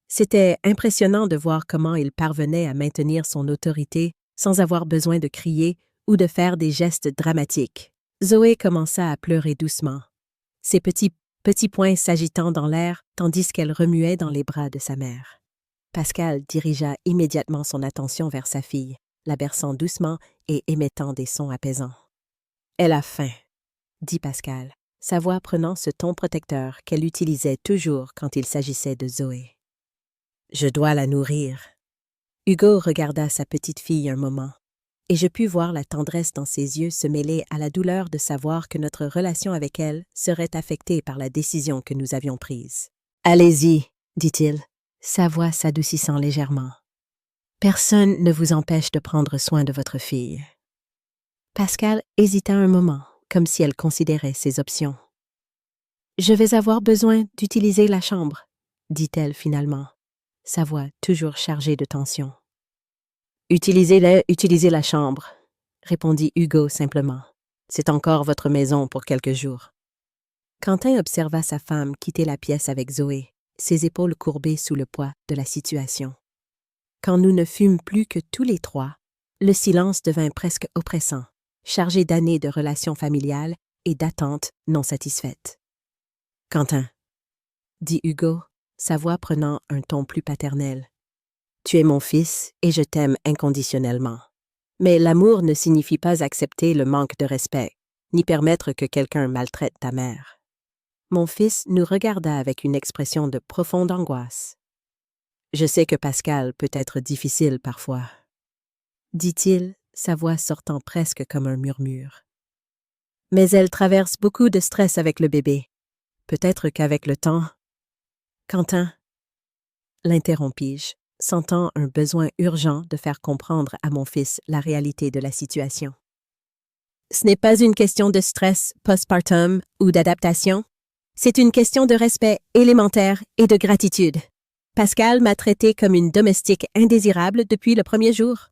C'était impressionnant de voir comment il parvenait à maintenir son autorité sans avoir besoin de crier ou de faire des gestes dramatiques. Zoé commença à pleurer doucement, ses petits poings s'agitant dans l'air tandis qu'elle remuait dans les bras de sa mère. Pascal dirigea immédiatement son attention vers sa fille, la berçant doucement et émettant des sons apaisants. « Elle a faim, » dit Pascal, sa voix prenant ce ton protecteur qu'elle utilisait toujours quand il s'agissait de Zoé. « Je dois la nourrir. » Hugo regarda sa petite fille un moment, et je pus voir la tendresse dans ses yeux se mêler à la douleur de savoir que notre relation avec elle serait affectée par la décision que nous avions prise. « Allez-y, » dit-il, sa voix s'adoucissant légèrement. « Personne ne vous empêche de prendre soin de votre fille. » Pascal hésita un moment, comme si elle considérait ses options. « Je vais avoir besoin d'utiliser la chambre, » dit-elle finalement, sa voix toujours chargée de tension. « Utilisez la chambre, » répondit Hugo simplement. « C'est encore votre maison pour quelques jours. » Quentin observa sa femme quitter la pièce avec Zoé, ses épaules courbées sous le poids de la situation. Quand nous ne fûmes plus que tous les trois, le silence devint presque oppressant, chargé d'années de relations familiales et d'attentes non satisfaites. « Quentin, » dit Hugo, sa voix prenant un ton plus paternel. « Tu es mon fils et je t'aime inconditionnellement. Mais l'amour ne signifie pas accepter le manque de respect, ni permettre que quelqu'un maltraite ta mère. » Mon fils nous regarda avec une expression de profonde angoisse. « Je sais que Pascal peut être difficile parfois, » dit-il, sa voix sortant presque comme un murmure. « Mais elle traverse beaucoup de stress avec le bébé. Peut-être qu'avec le temps... » « Quentin, » l'interrompis-je, sentant un besoin urgent de faire comprendre à mon fils la réalité de la situation. « Ce n'est pas une question de stress postpartum ou d'adaptation. C'est une question de respect élémentaire et de gratitude. Pascal m'a traitée comme une domestique indésirable depuis le premier jour. »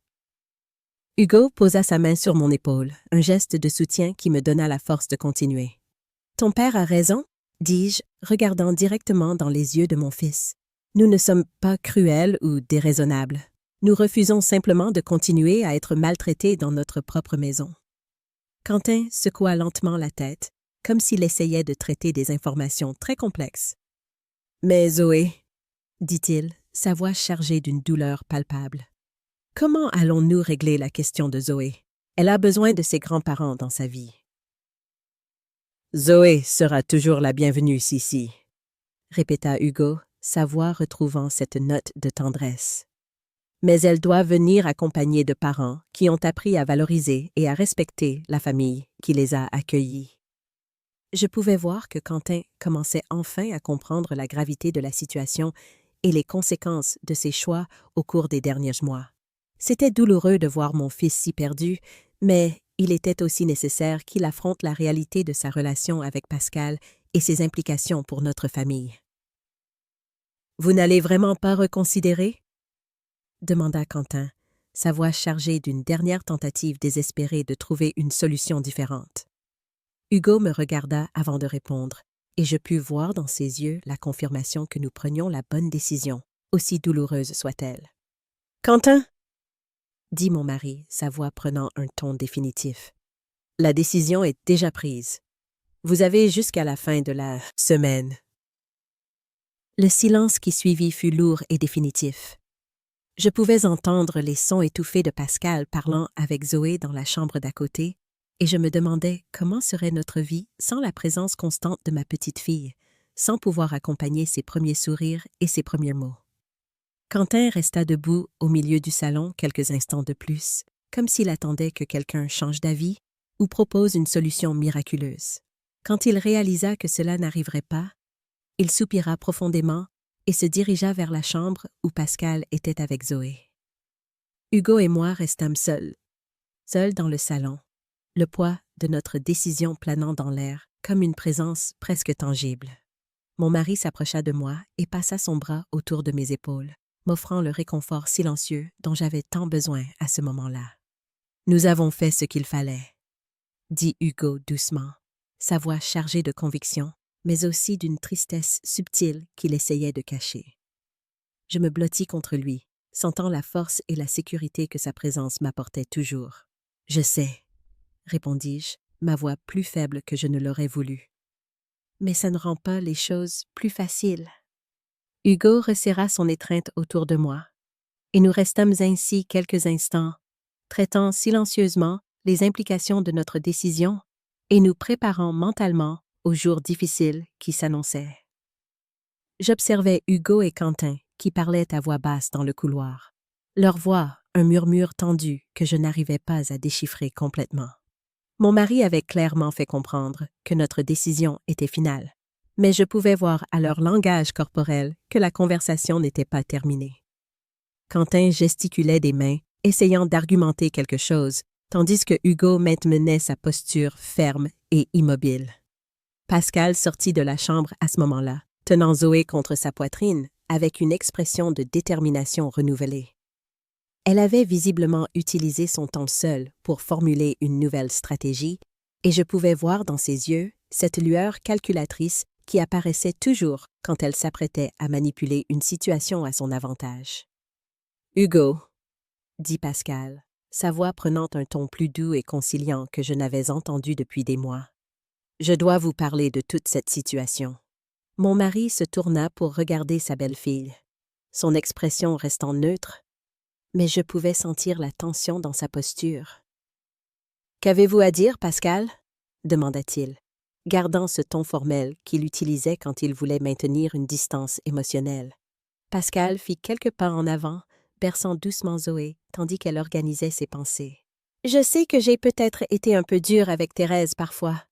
Hugo posa sa main sur mon épaule, un geste de soutien qui me donna la force de continuer. « Ton père a raison, » dis-je, regardant directement dans les yeux de mon fils. « Nous ne sommes pas cruels ou déraisonnables. Nous refusons simplement de continuer à être maltraités dans notre propre maison. » Quentin secoua lentement la tête, comme s'il essayait de traiter des informations très complexes. « Mais Zoé, » dit-il, sa voix chargée d'une douleur palpable. « Comment allons-nous régler la question de Zoé? Elle a besoin de ses grands-parents dans sa vie. » « Zoé sera toujours la bienvenue ici, » répéta Hugo, sa voix retrouvant cette note de tendresse. « Mais elle doit venir accompagnée de parents qui ont appris à valoriser et à respecter la famille qui les a accueillis. » Je pouvais voir que Quentin commençait enfin à comprendre la gravité de la situation et les conséquences de ses choix au cours des derniers mois. C'était douloureux de voir mon fils si perdu, mais il était aussi nécessaire qu'il affronte la réalité de sa relation avec Pascal et ses implications pour notre famille. « Vous n'allez vraiment pas reconsidérer ?» demanda Quentin, sa voix chargée d'une dernière tentative désespérée de trouver une solution différente. Hugo me regarda avant de répondre, et je pus voir dans ses yeux la confirmation que nous prenions la bonne décision, aussi douloureuse soit-elle. « Quentin !» dit mon mari, sa voix prenant un ton définitif. « La décision est déjà prise. Vous avez jusqu'à la fin de la semaine. » Le silence qui suivit fut lourd et définitif. Je pouvais entendre les sons étouffés de Pascal parlant avec Zoé dans la chambre d'à côté, et je me demandais comment serait notre vie sans la présence constante de ma petite fille, sans pouvoir accompagner ses premiers sourires et ses premiers mots. Quentin resta debout au milieu du salon quelques instants de plus, comme s'il attendait que quelqu'un change d'avis ou propose une solution miraculeuse. Quand il réalisa que cela n'arriverait pas, il soupira profondément et se dirigea vers la chambre où Pascal était avec Zoé. Hugo et moi restâmes seuls dans le salon, le poids de notre décision planant dans l'air comme une présence presque tangible. Mon mari s'approcha de moi et passa son bras autour de mes épaules, m'offrant le réconfort silencieux dont j'avais tant besoin à ce moment-là. « Nous avons fait ce qu'il fallait », dit Hugo doucement, sa voix chargée de conviction, mais aussi d'une tristesse subtile qu'il essayait de cacher. Je me blottis contre lui, sentant la force et la sécurité que sa présence m'apportait toujours. « Je sais », répondis-je, ma voix plus faible que je ne l'aurais voulu. « Mais ça ne rend pas les choses plus faciles. » Hugo resserra son étreinte autour de moi, et nous restâmes ainsi quelques instants, traitant silencieusement les implications de notre décision et nous préparant mentalement aux jours difficiles qui s'annonçaient. J'observais Hugo et Quentin qui parlaient à voix basse dans le couloir. Leur voix, un murmure tendu que je n'arrivais pas à déchiffrer complètement. Mon mari avait clairement fait comprendre que notre décision était finale, mais je pouvais voir à leur langage corporel que la conversation n'était pas terminée. Quentin gesticulait des mains, essayant d'argumenter quelque chose, tandis que Hugo maintenait sa posture ferme et immobile. Pascal sortit de la chambre à ce moment-là, tenant Zoé contre sa poitrine, avec une expression de détermination renouvelée. Elle avait visiblement utilisé son temps seule pour formuler une nouvelle stratégie, et je pouvais voir dans ses yeux cette lueur calculatrice qui apparaissait toujours quand elle s'apprêtait à manipuler une situation à son avantage. « Hugo », dit Pascal, sa voix prenant un ton plus doux et conciliant que je n'avais entendu depuis des mois. « Je dois vous parler de toute cette situation. » Mon mari se tourna pour regarder sa belle-fille, son expression restant neutre, mais je pouvais sentir la tension dans sa posture. « Qu'avez-vous à dire, Pascal ?» demanda-t-il, gardant ce ton formel qu'il utilisait quand il voulait maintenir une distance émotionnelle. Pascal fit quelques pas en avant, berçant doucement Zoé, tandis qu'elle organisait ses pensées. « Je sais que j'ai peut-être été un peu dure avec Thérèse parfois, »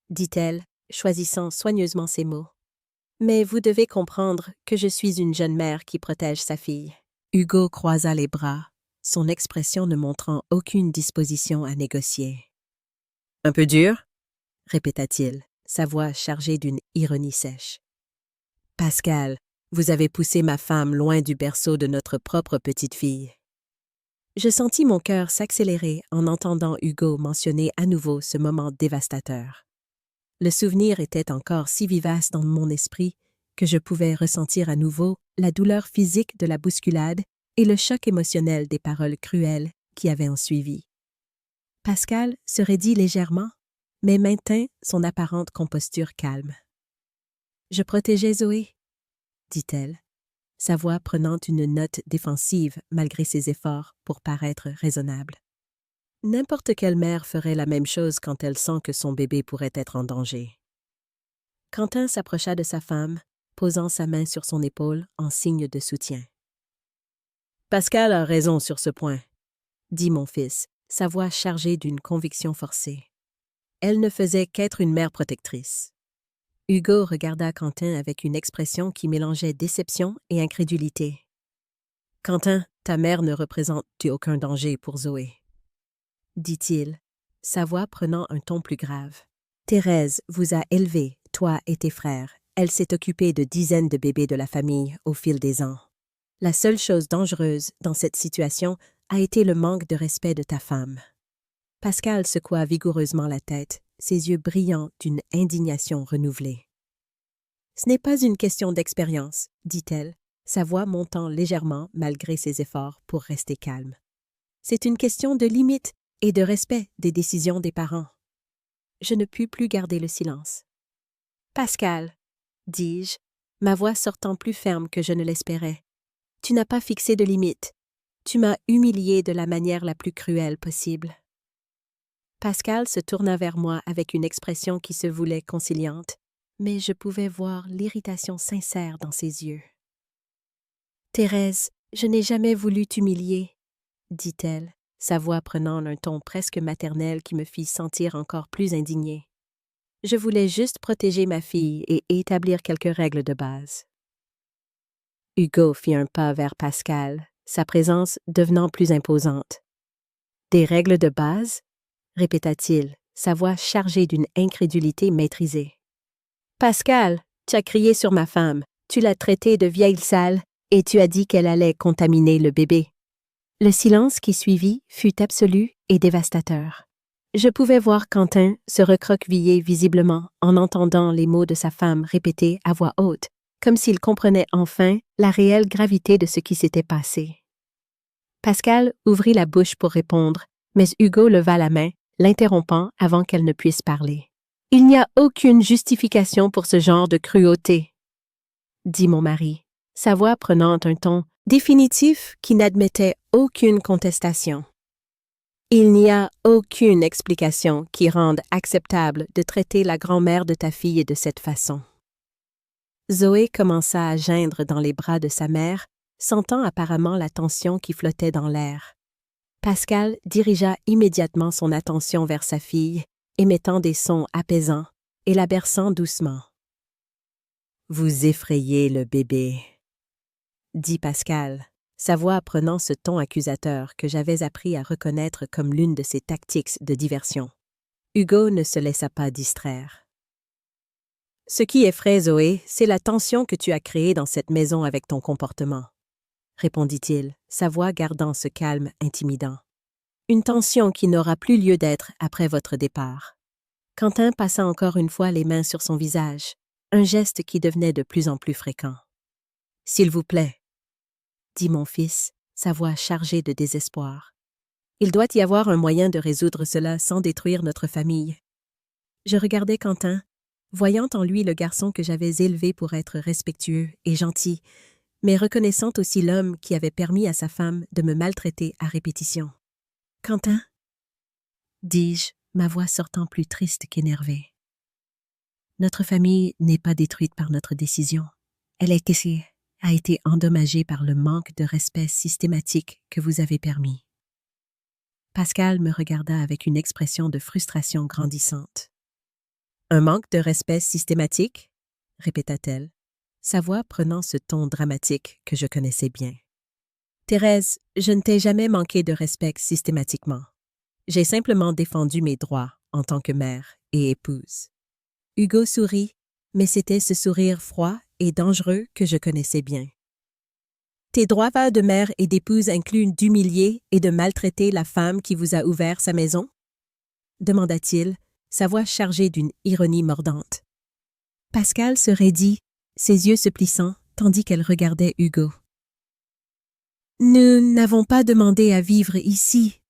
dit-elle, choisissant soigneusement ses mots. « Mais vous devez comprendre que je suis une jeune mère qui protège sa fille. » Hugo croisa les bras, son expression ne montrant aucune disposition à négocier. « Un peu dur ?» répéta-t-il, sa voix chargée d'une ironie sèche. « Pascal, vous avez poussé ma femme loin du berceau de notre propre petite fille. » Je sentis mon cœur s'accélérer en entendant Hugo mentionner à nouveau ce moment dévastateur. Le souvenir était encore si vivace dans mon esprit que je pouvais ressentir à nouveau la douleur physique de la bousculade et le choc émotionnel des paroles cruelles qui avaient ensuivi. Pascal se raidit légèrement, mais maintint son apparente composture calme. « Je protégeais Zoé, » dit-elle, sa voix prenant une note défensive malgré ses efforts pour paraître raisonnable. N'importe quelle mère ferait la même chose quand elle sent que son bébé pourrait être en danger. Quentin s'approcha de sa femme, posant sa main sur son épaule en signe de soutien. « Pascal a raison sur ce point, » dit mon fils, sa voix chargée d'une conviction forcée. Elle ne faisait qu'être une mère protectrice. Hugo regarda Quentin avec une expression qui mélangeait déception et incrédulité. « Quentin, ta mère ne représente aucun danger pour Zoé, dit-il, sa voix prenant un ton plus grave. Thérèse vous a élevé, toi et tes frères. Elle s'est occupée de dizaines de bébés de la famille au fil des ans. La seule chose dangereuse dans cette situation a été le manque de respect de ta femme. Pascal secoua vigoureusement la tête, ses yeux brillants d'une indignation renouvelée. Ce n'est pas une question d'expérience, dit-elle, sa voix montant légèrement malgré ses efforts pour rester calme. C'est une question de limite et de respect des décisions des parents. Je ne pus plus garder le silence. Pascal, dis-je, ma voix sortant plus ferme que je ne l'espérais, tu n'as pas fixé de limite. Tu m'as humilié de la manière la plus cruelle possible. Pascal se tourna vers moi avec une expression qui se voulait conciliante, mais je pouvais voir l'irritation sincère dans ses yeux. Thérèse, je n'ai jamais voulu t'humilier, dit-elle, sa voix prenant un ton presque maternel qui me fit sentir encore plus indignée. Je voulais juste protéger ma fille et établir quelques règles de base. Hugo fit un pas vers Pascal, sa présence devenant plus imposante. Des règles de base? Répéta-t-il, sa voix chargée d'une incrédulité maîtrisée. Pascal, tu as crié sur ma femme, tu l'as traitée de vieille sale et tu as dit qu'elle allait contaminer le bébé. Le silence qui suivit fut absolu et dévastateur. Je pouvais voir Quentin se recroqueviller visiblement en entendant les mots de sa femme répétés à voix haute, comme s'il comprenait enfin la réelle gravité de ce qui s'était passé. Pascal ouvrit la bouche pour répondre, mais Hugo leva la main, l'interrompant avant qu'elle ne puisse parler. « Il n'y a aucune justification pour ce genre de cruauté, » dit mon mari, sa voix prenant un ton définitif qui n'admettait aucune contestation. Il n'y a aucune explication qui rende acceptable de traiter la grand-mère de ta fille de cette façon. Zoé commença à geindre dans les bras de sa mère, sentant apparemment la tension qui flottait dans l'air. Pascal dirigea immédiatement son attention vers sa fille, émettant des sons apaisants et la berçant doucement. « Vous effrayez le bébé, » dit Pascal, sa voix prenant ce ton accusateur que j'avais appris à reconnaître comme l'une de ses tactiques de diversion. Hugo ne se laissa pas distraire. « Ce qui effraie Zoé, c'est la tension que tu as créée dans cette maison avec ton comportement, » répondit-il, sa voix gardant ce calme intimidant. « Une tension qui n'aura plus lieu d'être après votre départ. » Quentin passa encore une fois les mains sur son visage, un geste qui devenait de plus en plus fréquent. « S'il vous plaît, » dit mon fils, sa voix chargée de désespoir. « Il doit y avoir un moyen de résoudre cela sans détruire notre famille. » Je regardais Quentin, voyant en lui le garçon que j'avais élevé pour être respectueux et gentil, mais reconnaissant aussi l'homme qui avait permis à sa femme de me maltraiter à répétition. « Quentin ?» dis-je, ma voix sortant plus triste qu'énervée. « Notre famille n'est pas détruite par notre décision. Elle a été endommagée par le manque de respect systématique que vous avez permis. » Pascal me regarda avec une expression de frustration grandissante. « Un manque de respect systématique ?» répéta-t-elle, sa voix prenant ce ton dramatique que je connaissais bien. « Thérèse, je ne t'ai jamais manqué de respect systématiquement. J'ai simplement défendu mes droits en tant que mère et épouse. » Hugo sourit, mais c'était ce sourire froid et dangereux que je connaissais bien. « Tes droits de mère et d'épouse incluent d'humilier et de maltraiter la femme qui vous a ouvert sa maison ?» demanda-t-il, sa voix chargée d'une ironie mordante. Pascal se raidit, ses yeux se plissant, tandis qu'elle regardait Hugo. « Nous n'avons pas demandé à vivre ici, »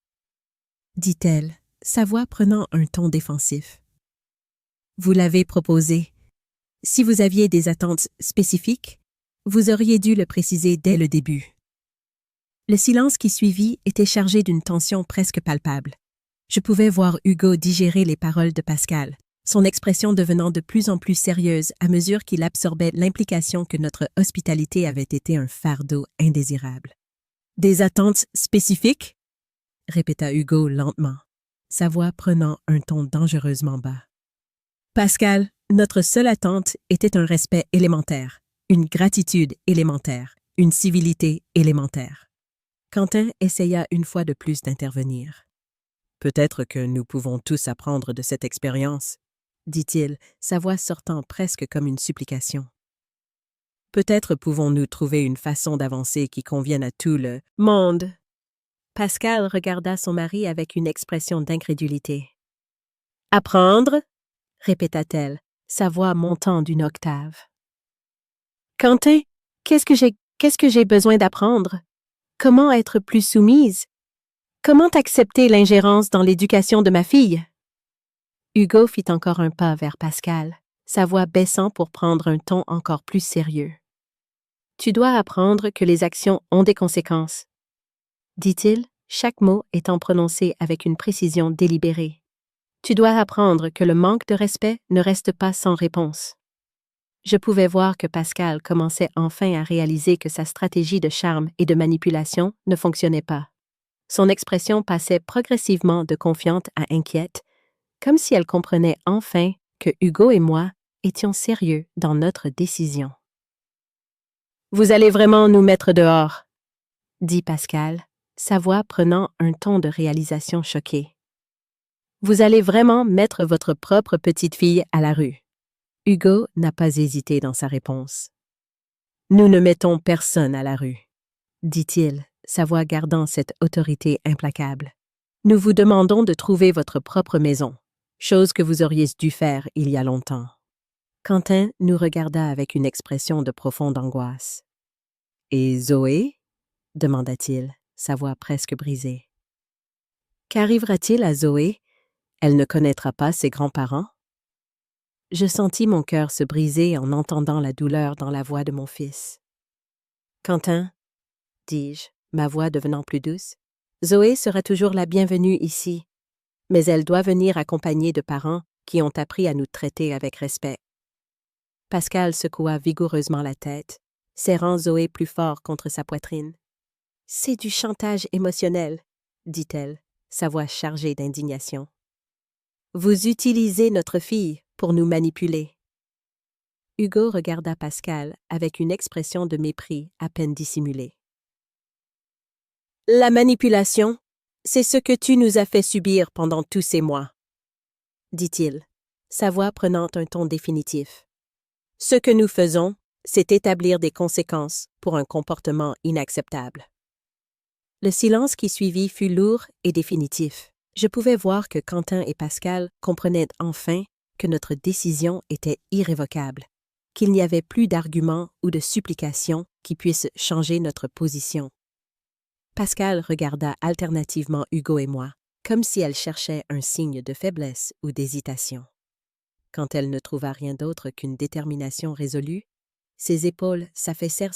dit-elle, sa voix prenant un ton défensif. « Vous l'avez proposé. Si vous aviez des attentes spécifiques, vous auriez dû le préciser dès le début. » Le silence qui suivit était chargé d'une tension presque palpable. Je pouvais voir Hugo digérer les paroles de Pascal, son expression devenant de plus en plus sérieuse à mesure qu'il absorbait l'implication que notre hospitalité avait été un fardeau indésirable. « Des attentes spécifiques ?» répéta Hugo lentement, sa voix prenant un ton dangereusement bas. « Pascal, notre seule attente était un respect élémentaire, une gratitude élémentaire, une civilité élémentaire. Quentin essaya une fois de plus d'intervenir. « Peut-être que nous pouvons tous apprendre de cette expérience, » dit-il, sa voix sortant presque comme une supplication. « Peut-être pouvons-nous trouver une façon d'avancer qui convienne à tout le monde. » Pascal regarda son mari avec une expression d'incrédulité. « Apprendre ?» répéta-t-elle, sa voix montant d'une octave. « Quentin, qu'est-ce que j'ai besoin d'apprendre? Comment être plus soumise? Comment accepter l'ingérence dans l'éducation de ma fille? » Hugo fit encore un pas vers Pascal, sa voix baissant pour prendre un ton encore plus sérieux. « Tu dois apprendre que les actions ont des conséquences, » dit-il, chaque mot étant prononcé avec une précision délibérée. « Tu dois apprendre que le manque de respect ne reste pas sans réponse. » Je pouvais voir que Pascal commençait enfin à réaliser que sa stratégie de charme et de manipulation ne fonctionnait pas. Son expression passait progressivement de confiante à inquiète, comme si elle comprenait enfin que Hugo et moi étions sérieux dans notre décision. « Vous allez vraiment nous mettre dehors, » dit Pascal, sa voix prenant un ton de réalisation choquée. « Vous allez vraiment mettre votre propre petite fille à la rue. » Hugo n'a pas hésité dans sa réponse. « Nous ne mettons personne à la rue, » dit-il, sa voix gardant cette autorité implacable. « Nous vous demandons de trouver votre propre maison, chose que vous auriez dû faire il y a longtemps. » Quentin nous regarda avec une expression de profonde angoisse. « Et Zoé ?» demanda-t-il, sa voix presque brisée. « Qu'arrivera-t-il à Zoé? Elle ne connaîtra pas ses grands-parents? » Je sentis mon cœur se briser en entendant la douleur dans la voix de mon fils. « Quentin, » dis-je, ma voix devenant plus douce, « Zoé sera toujours la bienvenue ici, mais elle doit venir accompagnée de parents qui ont appris à nous traiter avec respect. » Pascal secoua vigoureusement la tête, serrant Zoé plus fort contre sa poitrine. « C'est du chantage émotionnel, » dit-elle, sa voix chargée d'indignation. « Vous utilisez notre fille pour nous manipuler. » Hugo regarda Pascal avec une expression de mépris à peine dissimulée. « La manipulation, c'est ce que tu nous as fait subir pendant tous ces mois, » dit-il, sa voix prenant un ton définitif. « Ce que nous faisons, c'est établir des conséquences pour un comportement inacceptable. » Le silence qui suivit fut lourd et définitif. Je pouvais voir que Quentin et Pascal comprenaient enfin que notre décision était irrévocable, qu'il n'y avait plus d'arguments ou de supplications qui puissent changer notre position. Pascal regarda alternativement Hugo et moi, comme si elle cherchait un signe de faiblesse ou d'hésitation. Quand elle ne trouva rien d'autre qu'une détermination résolue, ses épaules s'affaissèrent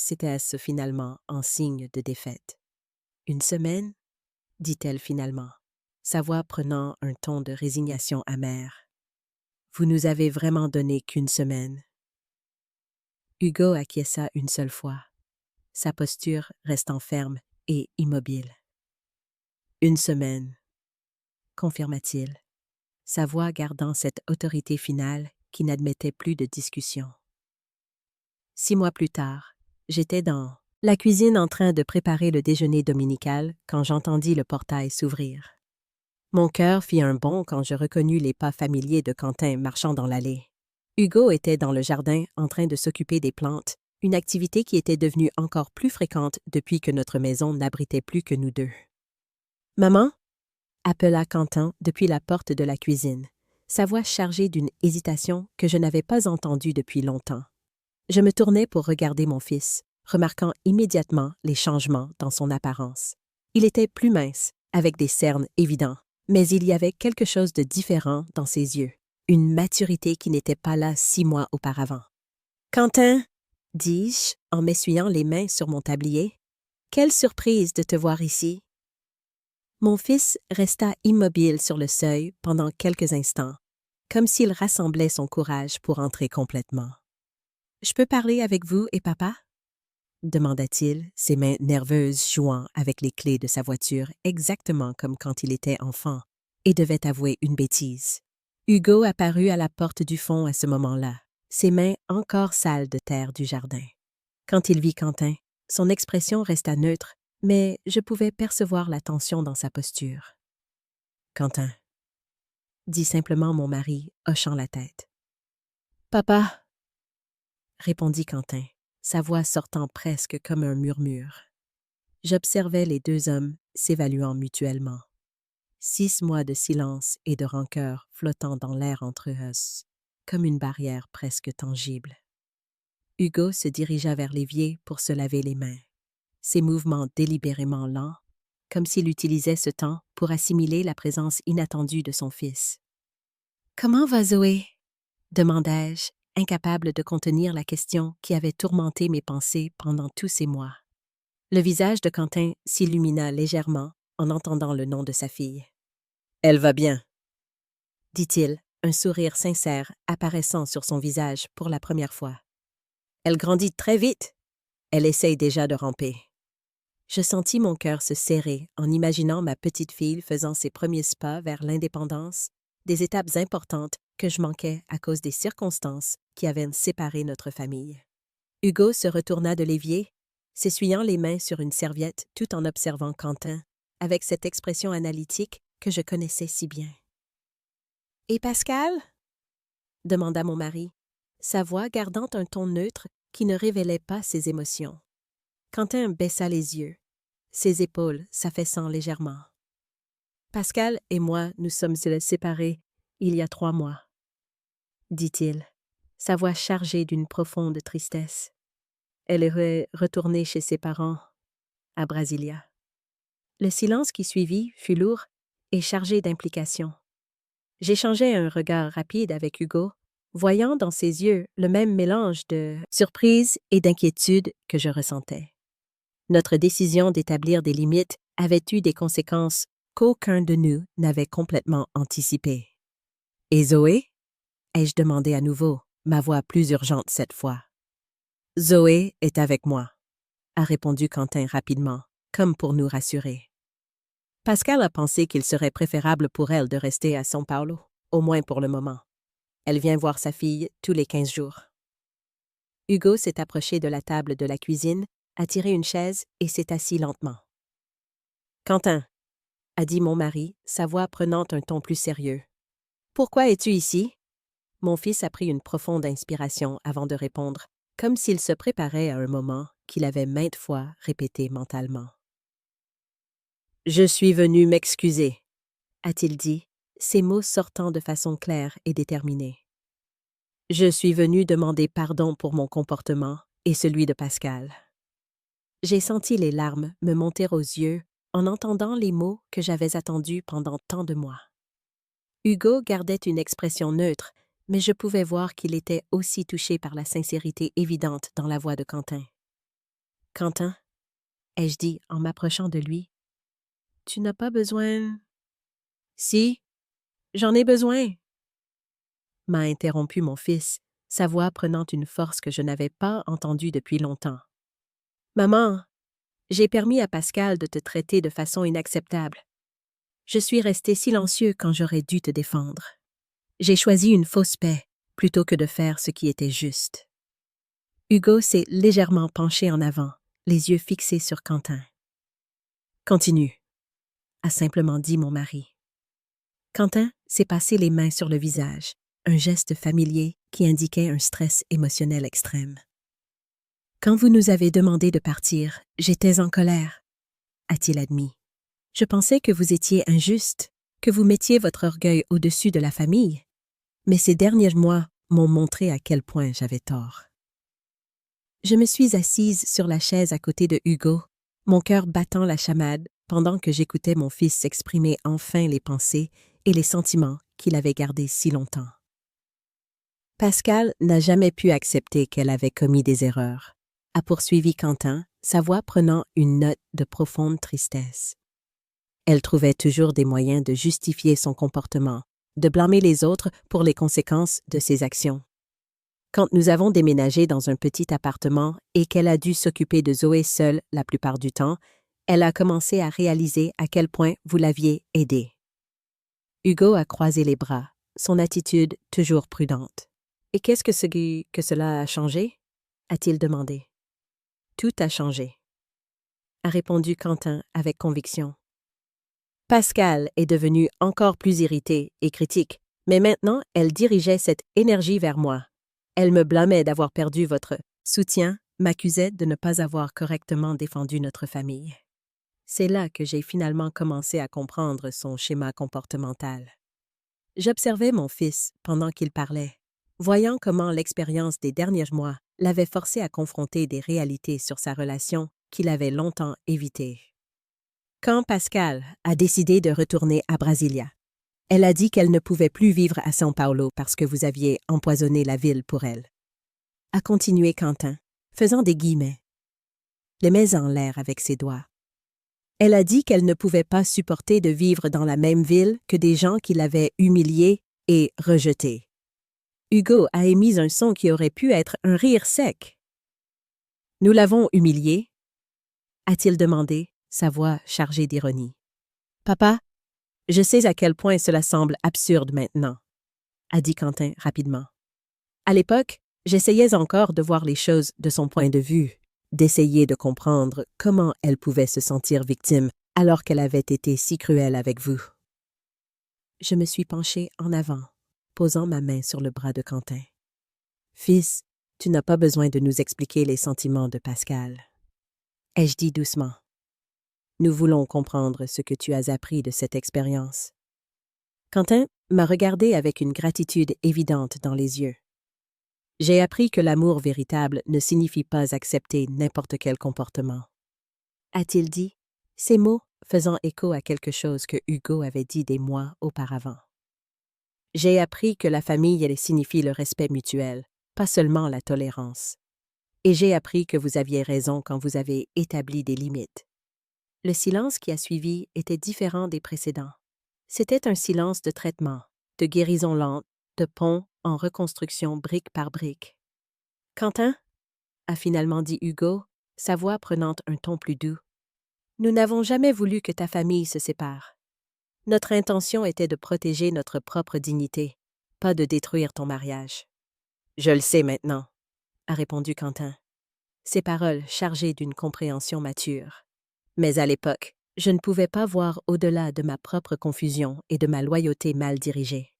finalement en signe de défaite. « Une semaine ?» dit-elle finalement, sa voix prenant un ton de résignation amère. « Vous nous avez vraiment donné qu'une semaine. » Hugo acquiesça une seule fois, sa posture restant ferme et immobile. « Une semaine, » confirma-t-il, sa voix gardant cette autorité finale qui n'admettait plus de discussion. 6 mois plus tard, j'étais dans la cuisine en train de préparer le déjeuner dominical quand j'entendis le portail s'ouvrir. Mon cœur fit un bond quand je reconnus les pas familiers de Quentin marchant dans l'allée. Hugo était dans le jardin en train de s'occuper des plantes, une activité qui était devenue encore plus fréquente depuis que notre maison n'abritait plus que nous deux. « Maman ?» appela Quentin depuis la porte de la cuisine, sa voix chargée d'une hésitation que je n'avais pas entendue depuis longtemps. Je me tournai pour regarder mon fils, remarquant immédiatement les changements dans son apparence. Il était plus mince, avec des cernes évidents, mais il y avait quelque chose de différent dans ses yeux, une maturité qui n'était pas là 6 mois auparavant. « Quentin ?» dis-je en m'essuyant les mains sur mon tablier. « Quelle surprise de te voir ici! » Mon fils resta immobile sur le seuil pendant quelques instants, comme s'il rassemblait son courage pour entrer complètement. « Je peux parler avec vous et papa? » demanda-t-il, ses mains nerveuses jouant avec les clés de sa voiture exactement comme quand il était enfant et devait avouer une bêtise. Hugo apparut à la porte du fond à ce moment-là, ses mains encore sales de terre du jardin. Quand il vit Quentin, son expression resta neutre mais je pouvais percevoir la tension dans sa posture. « Quentin », dit simplement mon mari, hochant la tête. « Papa », répondit Quentin, sa voix sortant presque comme un murmure. J'observais les deux hommes s'évaluant mutuellement. 6 mois de silence et de rancœur flottant dans l'air entre eux, comme une barrière presque tangible. Hugo se dirigea vers l'évier pour se laver les mains, ses mouvements délibérément lents, comme s'il utilisait ce temps pour assimiler la présence inattendue de son fils. « Comment va Zoé ?» demandai-je, incapable de contenir la question qui avait tourmenté mes pensées pendant tous ces mois. Le visage de Quentin s'illumina légèrement en entendant le nom de sa fille. « Elle va bien, » dit-il, un sourire sincère apparaissant sur son visage pour la première fois. « Elle grandit très vite. Elle essaye déjà de ramper. » Je sentis mon cœur se serrer en imaginant ma petite fille faisant ses premiers pas vers l'indépendance, des étapes importantes que je manquais à cause des circonstances qui avaient séparé notre famille. Hugo se retourna de l'évier, s'essuyant les mains sur une serviette tout en observant Quentin, avec cette expression analytique que je connaissais si bien. « Et Pascal ?» demanda mon mari, sa voix gardant un ton neutre qui ne révélait pas ses émotions. Quentin baissa les yeux, ses épaules s'affaissant légèrement. « Pascal et moi nous sommes séparés il y a 3 mois, » dit-il, sa voix chargée d'une profonde tristesse. Elle est retournée chez ses parents, à Brasilia. Le silence qui suivit fut lourd et chargé d'implications. J'échangeai un regard rapide avec Hugo, voyant dans ses yeux le même mélange de surprise et d'inquiétude que je ressentais. Notre décision d'établir des limites avait eu des conséquences qu'aucun de nous n'avait complètement anticipées. « Et Zoé ?» ai-je demandé à nouveau, ma voix plus urgente cette fois. « Zoé est avec moi », a répondu Quentin rapidement, comme pour nous rassurer. Pascal a pensé qu'il serait préférable pour elle de rester à São Paulo, au moins pour le moment. Elle vient voir sa fille tous les 15 jours. Hugo s'est approché de la table de la cuisine, a tiré une chaise et s'est assis lentement. « Quentin », a dit mon mari, sa voix prenant un ton plus sérieux. « Pourquoi es-tu ici ?» Mon fils a pris une profonde inspiration avant de répondre, comme s'il se préparait à un moment qu'il avait maintes fois répété mentalement. « Je suis venu m'excuser, » a-t-il dit, ses mots sortant de façon claire et déterminée. « Je suis venu demander pardon pour mon comportement et celui de Pascal. » J'ai senti les larmes me monter aux yeux en entendant les mots que j'avais attendus pendant tant de mois. Hugo gardait une expression neutre, mais je pouvais voir qu'il était aussi touché par la sincérité évidente dans la voix de Quentin. « Quentin, » ai-je dit en m'approchant de lui, « tu n'as pas besoin… »« Si, j'en ai besoin !» m'a interrompu mon fils, sa voix prenant une force que je n'avais pas entendue depuis longtemps. « Maman, j'ai permis à Pascal de te traiter de façon inacceptable. Je suis resté silencieux quand j'aurais dû te défendre. J'ai choisi une fausse paix plutôt que de faire ce qui était juste. » Hugo s'est légèrement penché en avant, les yeux fixés sur Quentin. « Continue, » a simplement dit mon mari. Quentin s'est passé les mains sur le visage, un geste familier qui indiquait un stress émotionnel extrême. « Quand vous nous avez demandé de partir, j'étais en colère, » a-t-il admis. « Je pensais que vous étiez injuste, que vous mettiez votre orgueil au-dessus de la famille. Mais ces derniers mois m'ont montré à quel point j'avais tort. » Je me suis assise sur la chaise à côté de Hugo, mon cœur battant la chamade pendant que j'écoutais mon fils s'exprimer enfin les pensées et les sentiments qu'il avait gardés si longtemps. Pascal n'a jamais pu accepter qu'elle avait commis des erreurs, a poursuivi Quentin, sa voix prenant une note de profonde tristesse. Elle trouvait toujours des moyens de justifier son comportement, de blâmer les autres pour les conséquences de ses actions. Quand nous avons déménagé dans un petit appartement et qu'elle a dû s'occuper de Zoé seule la plupart du temps, elle a commencé à réaliser à quel point vous l'aviez aidée. Hugo a croisé les bras, son attitude toujours prudente. « Et qu'est-ce que cela a changé ?» a-t-il demandé. « Tout a changé. » a répondu Quentin avec conviction. Pascal est devenue encore plus irritée et critique, mais maintenant elle dirigeait cette énergie vers moi. Elle me blâmait d'avoir perdu votre soutien, m'accusait de ne pas avoir correctement défendu notre famille. C'est là que j'ai finalement commencé à comprendre son schéma comportemental. J'observais mon fils pendant qu'il parlait, voyant comment l'expérience des derniers mois l'avait forcé à confronter des réalités sur sa relation qu'il avait longtemps évitées. Quand Pascal a décidé de retourner à Brasilia, elle a dit qu'elle ne pouvait plus vivre à São Paulo parce que vous aviez empoisonné la ville pour elle. A continué Quentin, faisant des guillemets, les mains en l'air avec ses doigts. Elle a dit qu'elle ne pouvait pas supporter de vivre dans la même ville que des gens qui l'avaient humiliée et rejetée. Hugo a émis un son qui aurait pu être un rire sec. « Nous l'avons humiliée ?» a-t-il demandé, sa voix chargée d'ironie. « Papa, je sais à quel point cela semble absurde maintenant, » a dit Quentin rapidement. À l'époque, j'essayais encore de voir les choses de son point de vue, d'essayer de comprendre comment elle pouvait se sentir victime alors qu'elle avait été si cruelle avec vous. Je me suis penchée en avant, posant ma main sur le bras de Quentin. « Fils, tu n'as pas besoin de nous expliquer les sentiments de Pascal. » ai-je dit doucement. « Nous voulons comprendre ce que tu as appris de cette expérience. » Quentin m'a regardé avec une gratitude évidente dans les yeux. J'ai appris que l'amour véritable ne signifie pas accepter n'importe quel comportement. A-t-il dit, ces mots faisant écho à quelque chose que Hugo avait dit des mois auparavant. J'ai appris que la famille signifie le respect mutuel, pas seulement la tolérance. Et j'ai appris que vous aviez raison quand vous avez établi des limites. Le silence qui a suivi était différent des précédents. C'était un silence de traitement, de guérison lente, de pont en reconstruction brique par brique. « Quentin » a finalement dit Hugo, sa voix prenant un ton plus doux. « Nous n'avons jamais voulu que ta famille se sépare. Notre intention était de protéger notre propre dignité, pas de détruire ton mariage. »« Je le sais maintenant » a répondu Quentin, ses paroles chargées d'une compréhension mature. Mais à l'époque, je ne pouvais pas voir au-delà de ma propre confusion et de ma loyauté mal dirigée.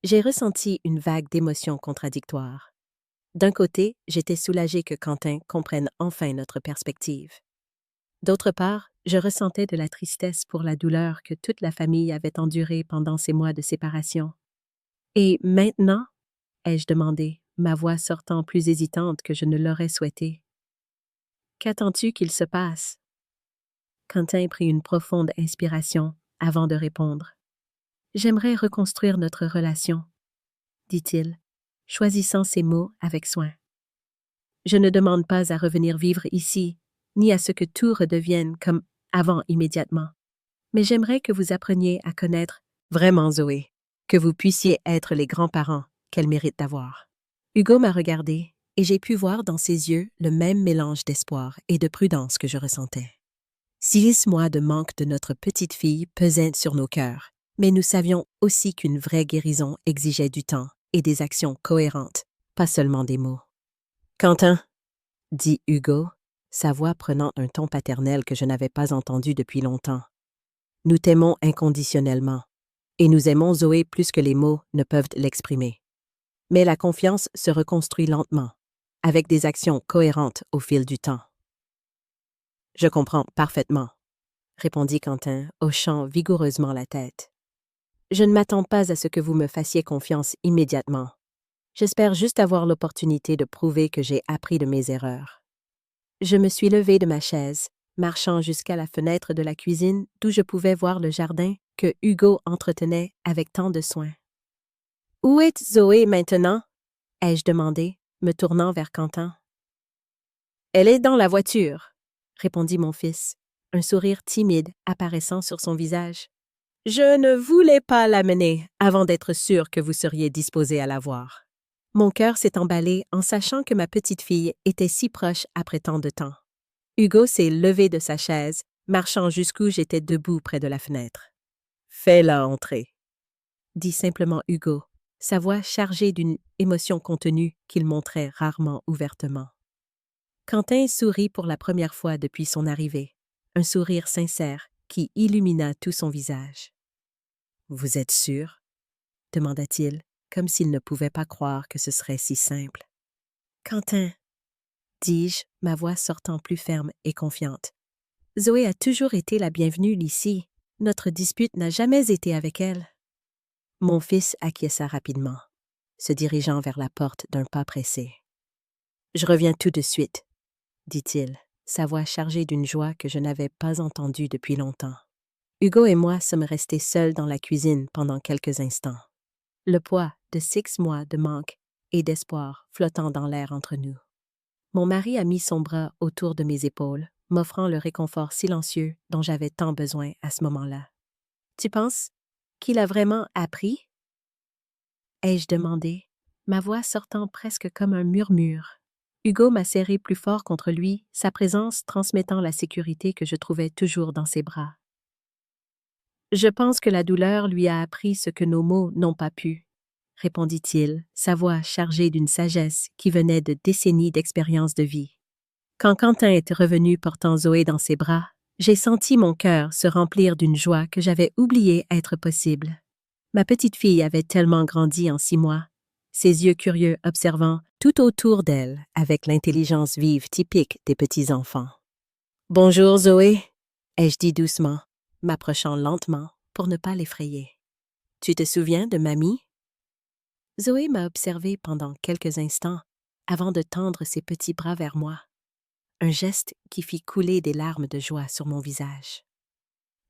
J'ai ressenti une vague d'émotions contradictoires. D'un côté, j'étais soulagée que Quentin comprenne enfin notre perspective. D'autre part, je ressentais de la tristesse pour la douleur que toute la famille avait endurée pendant ces mois de séparation. « Et maintenant ?» ai-je demandé, ma voix sortant plus hésitante que je ne l'aurais souhaité. « Qu'attends-tu qu'il se passe ?» Quentin prit une profonde inspiration avant de répondre. « J'aimerais reconstruire notre relation, » dit-il, choisissant ses mots avec soin. « Je ne demande pas à revenir vivre ici, ni à ce que tout redevienne comme avant immédiatement, mais j'aimerais que vous appreniez à connaître vraiment Zoé, que vous puissiez être les grands-parents qu'elle mérite d'avoir. » Hugo m'a regardé et j'ai pu voir dans ses yeux le même mélange d'espoir et de prudence que je ressentais. 6 mois de manque de notre petite fille pesaient sur nos cœurs, mais nous savions aussi qu'une vraie guérison exigeait du temps et des actions cohérentes, pas seulement des mots. « Quentin » dit Hugo, sa voix prenant un ton paternel que je n'avais pas entendu depuis longtemps. « Nous t'aimons inconditionnellement, et nous aimons Zoé plus que les mots ne peuvent l'exprimer. Mais la confiance se reconstruit lentement, avec des actions cohérentes au fil du temps. » « Je comprends parfaitement, » répondit Quentin, hochant vigoureusement la tête. « Je ne m'attends pas à ce que vous me fassiez confiance immédiatement. J'espère juste avoir l'opportunité de prouver que j'ai appris de mes erreurs. » Je me suis levée de ma chaise, marchant jusqu'à la fenêtre de la cuisine d'où je pouvais voir le jardin que Hugo entretenait avec tant de soin. « Où est Zoé maintenant ?» ai-je demandé, me tournant vers Quentin. « Elle est dans la voiture, » répondit mon fils, un sourire timide apparaissant sur son visage. « Je ne voulais pas l'amener avant d'être sûr que vous seriez disposé à la voir. » Mon cœur s'est emballé en sachant que ma petite fille était si proche après tant de temps. Hugo s'est levé de sa chaise, marchant jusqu'où j'étais debout près de la fenêtre. « Fais-la entrer, » dit simplement Hugo, sa voix chargée d'une émotion contenue qu'il montrait rarement ouvertement. Quentin sourit pour la première fois depuis son arrivée, un sourire sincère qui illumina tout son visage. « Vous êtes sûr? » demanda-t-il, comme s'il ne pouvait pas croire que ce serait si simple. « Quentin, » dis-je, ma voix sortant plus ferme et confiante. « Zoé a toujours été la bienvenue ici. Notre dispute n'a jamais été avec elle. » Mon fils acquiesça rapidement, se dirigeant vers la porte d'un pas pressé. « Je reviens tout de suite, » dit-il, sa voix chargée d'une joie que je n'avais pas entendue depuis longtemps. Hugo et moi sommes restés seuls dans la cuisine pendant quelques instants, le poids de 6 mois de manque et d'espoir flottant dans l'air entre nous. Mon mari a mis son bras autour de mes épaules, m'offrant le réconfort silencieux dont j'avais tant besoin à ce moment-là. « Tu penses qu'il a vraiment appris? » ai-je demandé, ma voix sortant presque comme un murmure. Hugo m'a serré plus fort contre lui, sa présence transmettant la sécurité que je trouvais toujours dans ses bras. « Je pense que la douleur lui a appris ce que nos mots n'ont pas pu, » répondit-il, sa voix chargée d'une sagesse qui venait de décennies d'expérience de vie. Quand Quentin était revenu portant Zoé dans ses bras, j'ai senti mon cœur se remplir d'une joie que j'avais oublié être possible. Ma petite fille avait tellement grandi en 6 mois, ses yeux curieux observant tout autour d'elle avec l'intelligence vive typique des petits-enfants. « Bonjour Zoé, » ai-je dit doucement, m'approchant lentement pour ne pas l'effrayer. « Tu te souviens de mamie? » Zoé m'a observé pendant quelques instants avant de tendre ses petits bras vers moi, un geste qui fit couler des larmes de joie sur mon visage.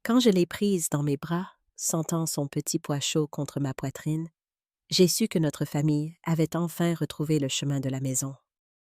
Quand je l'ai prise dans mes bras, sentant son petit poids chaud contre ma poitrine, j'ai su que notre famille avait enfin retrouvé le chemin de la maison.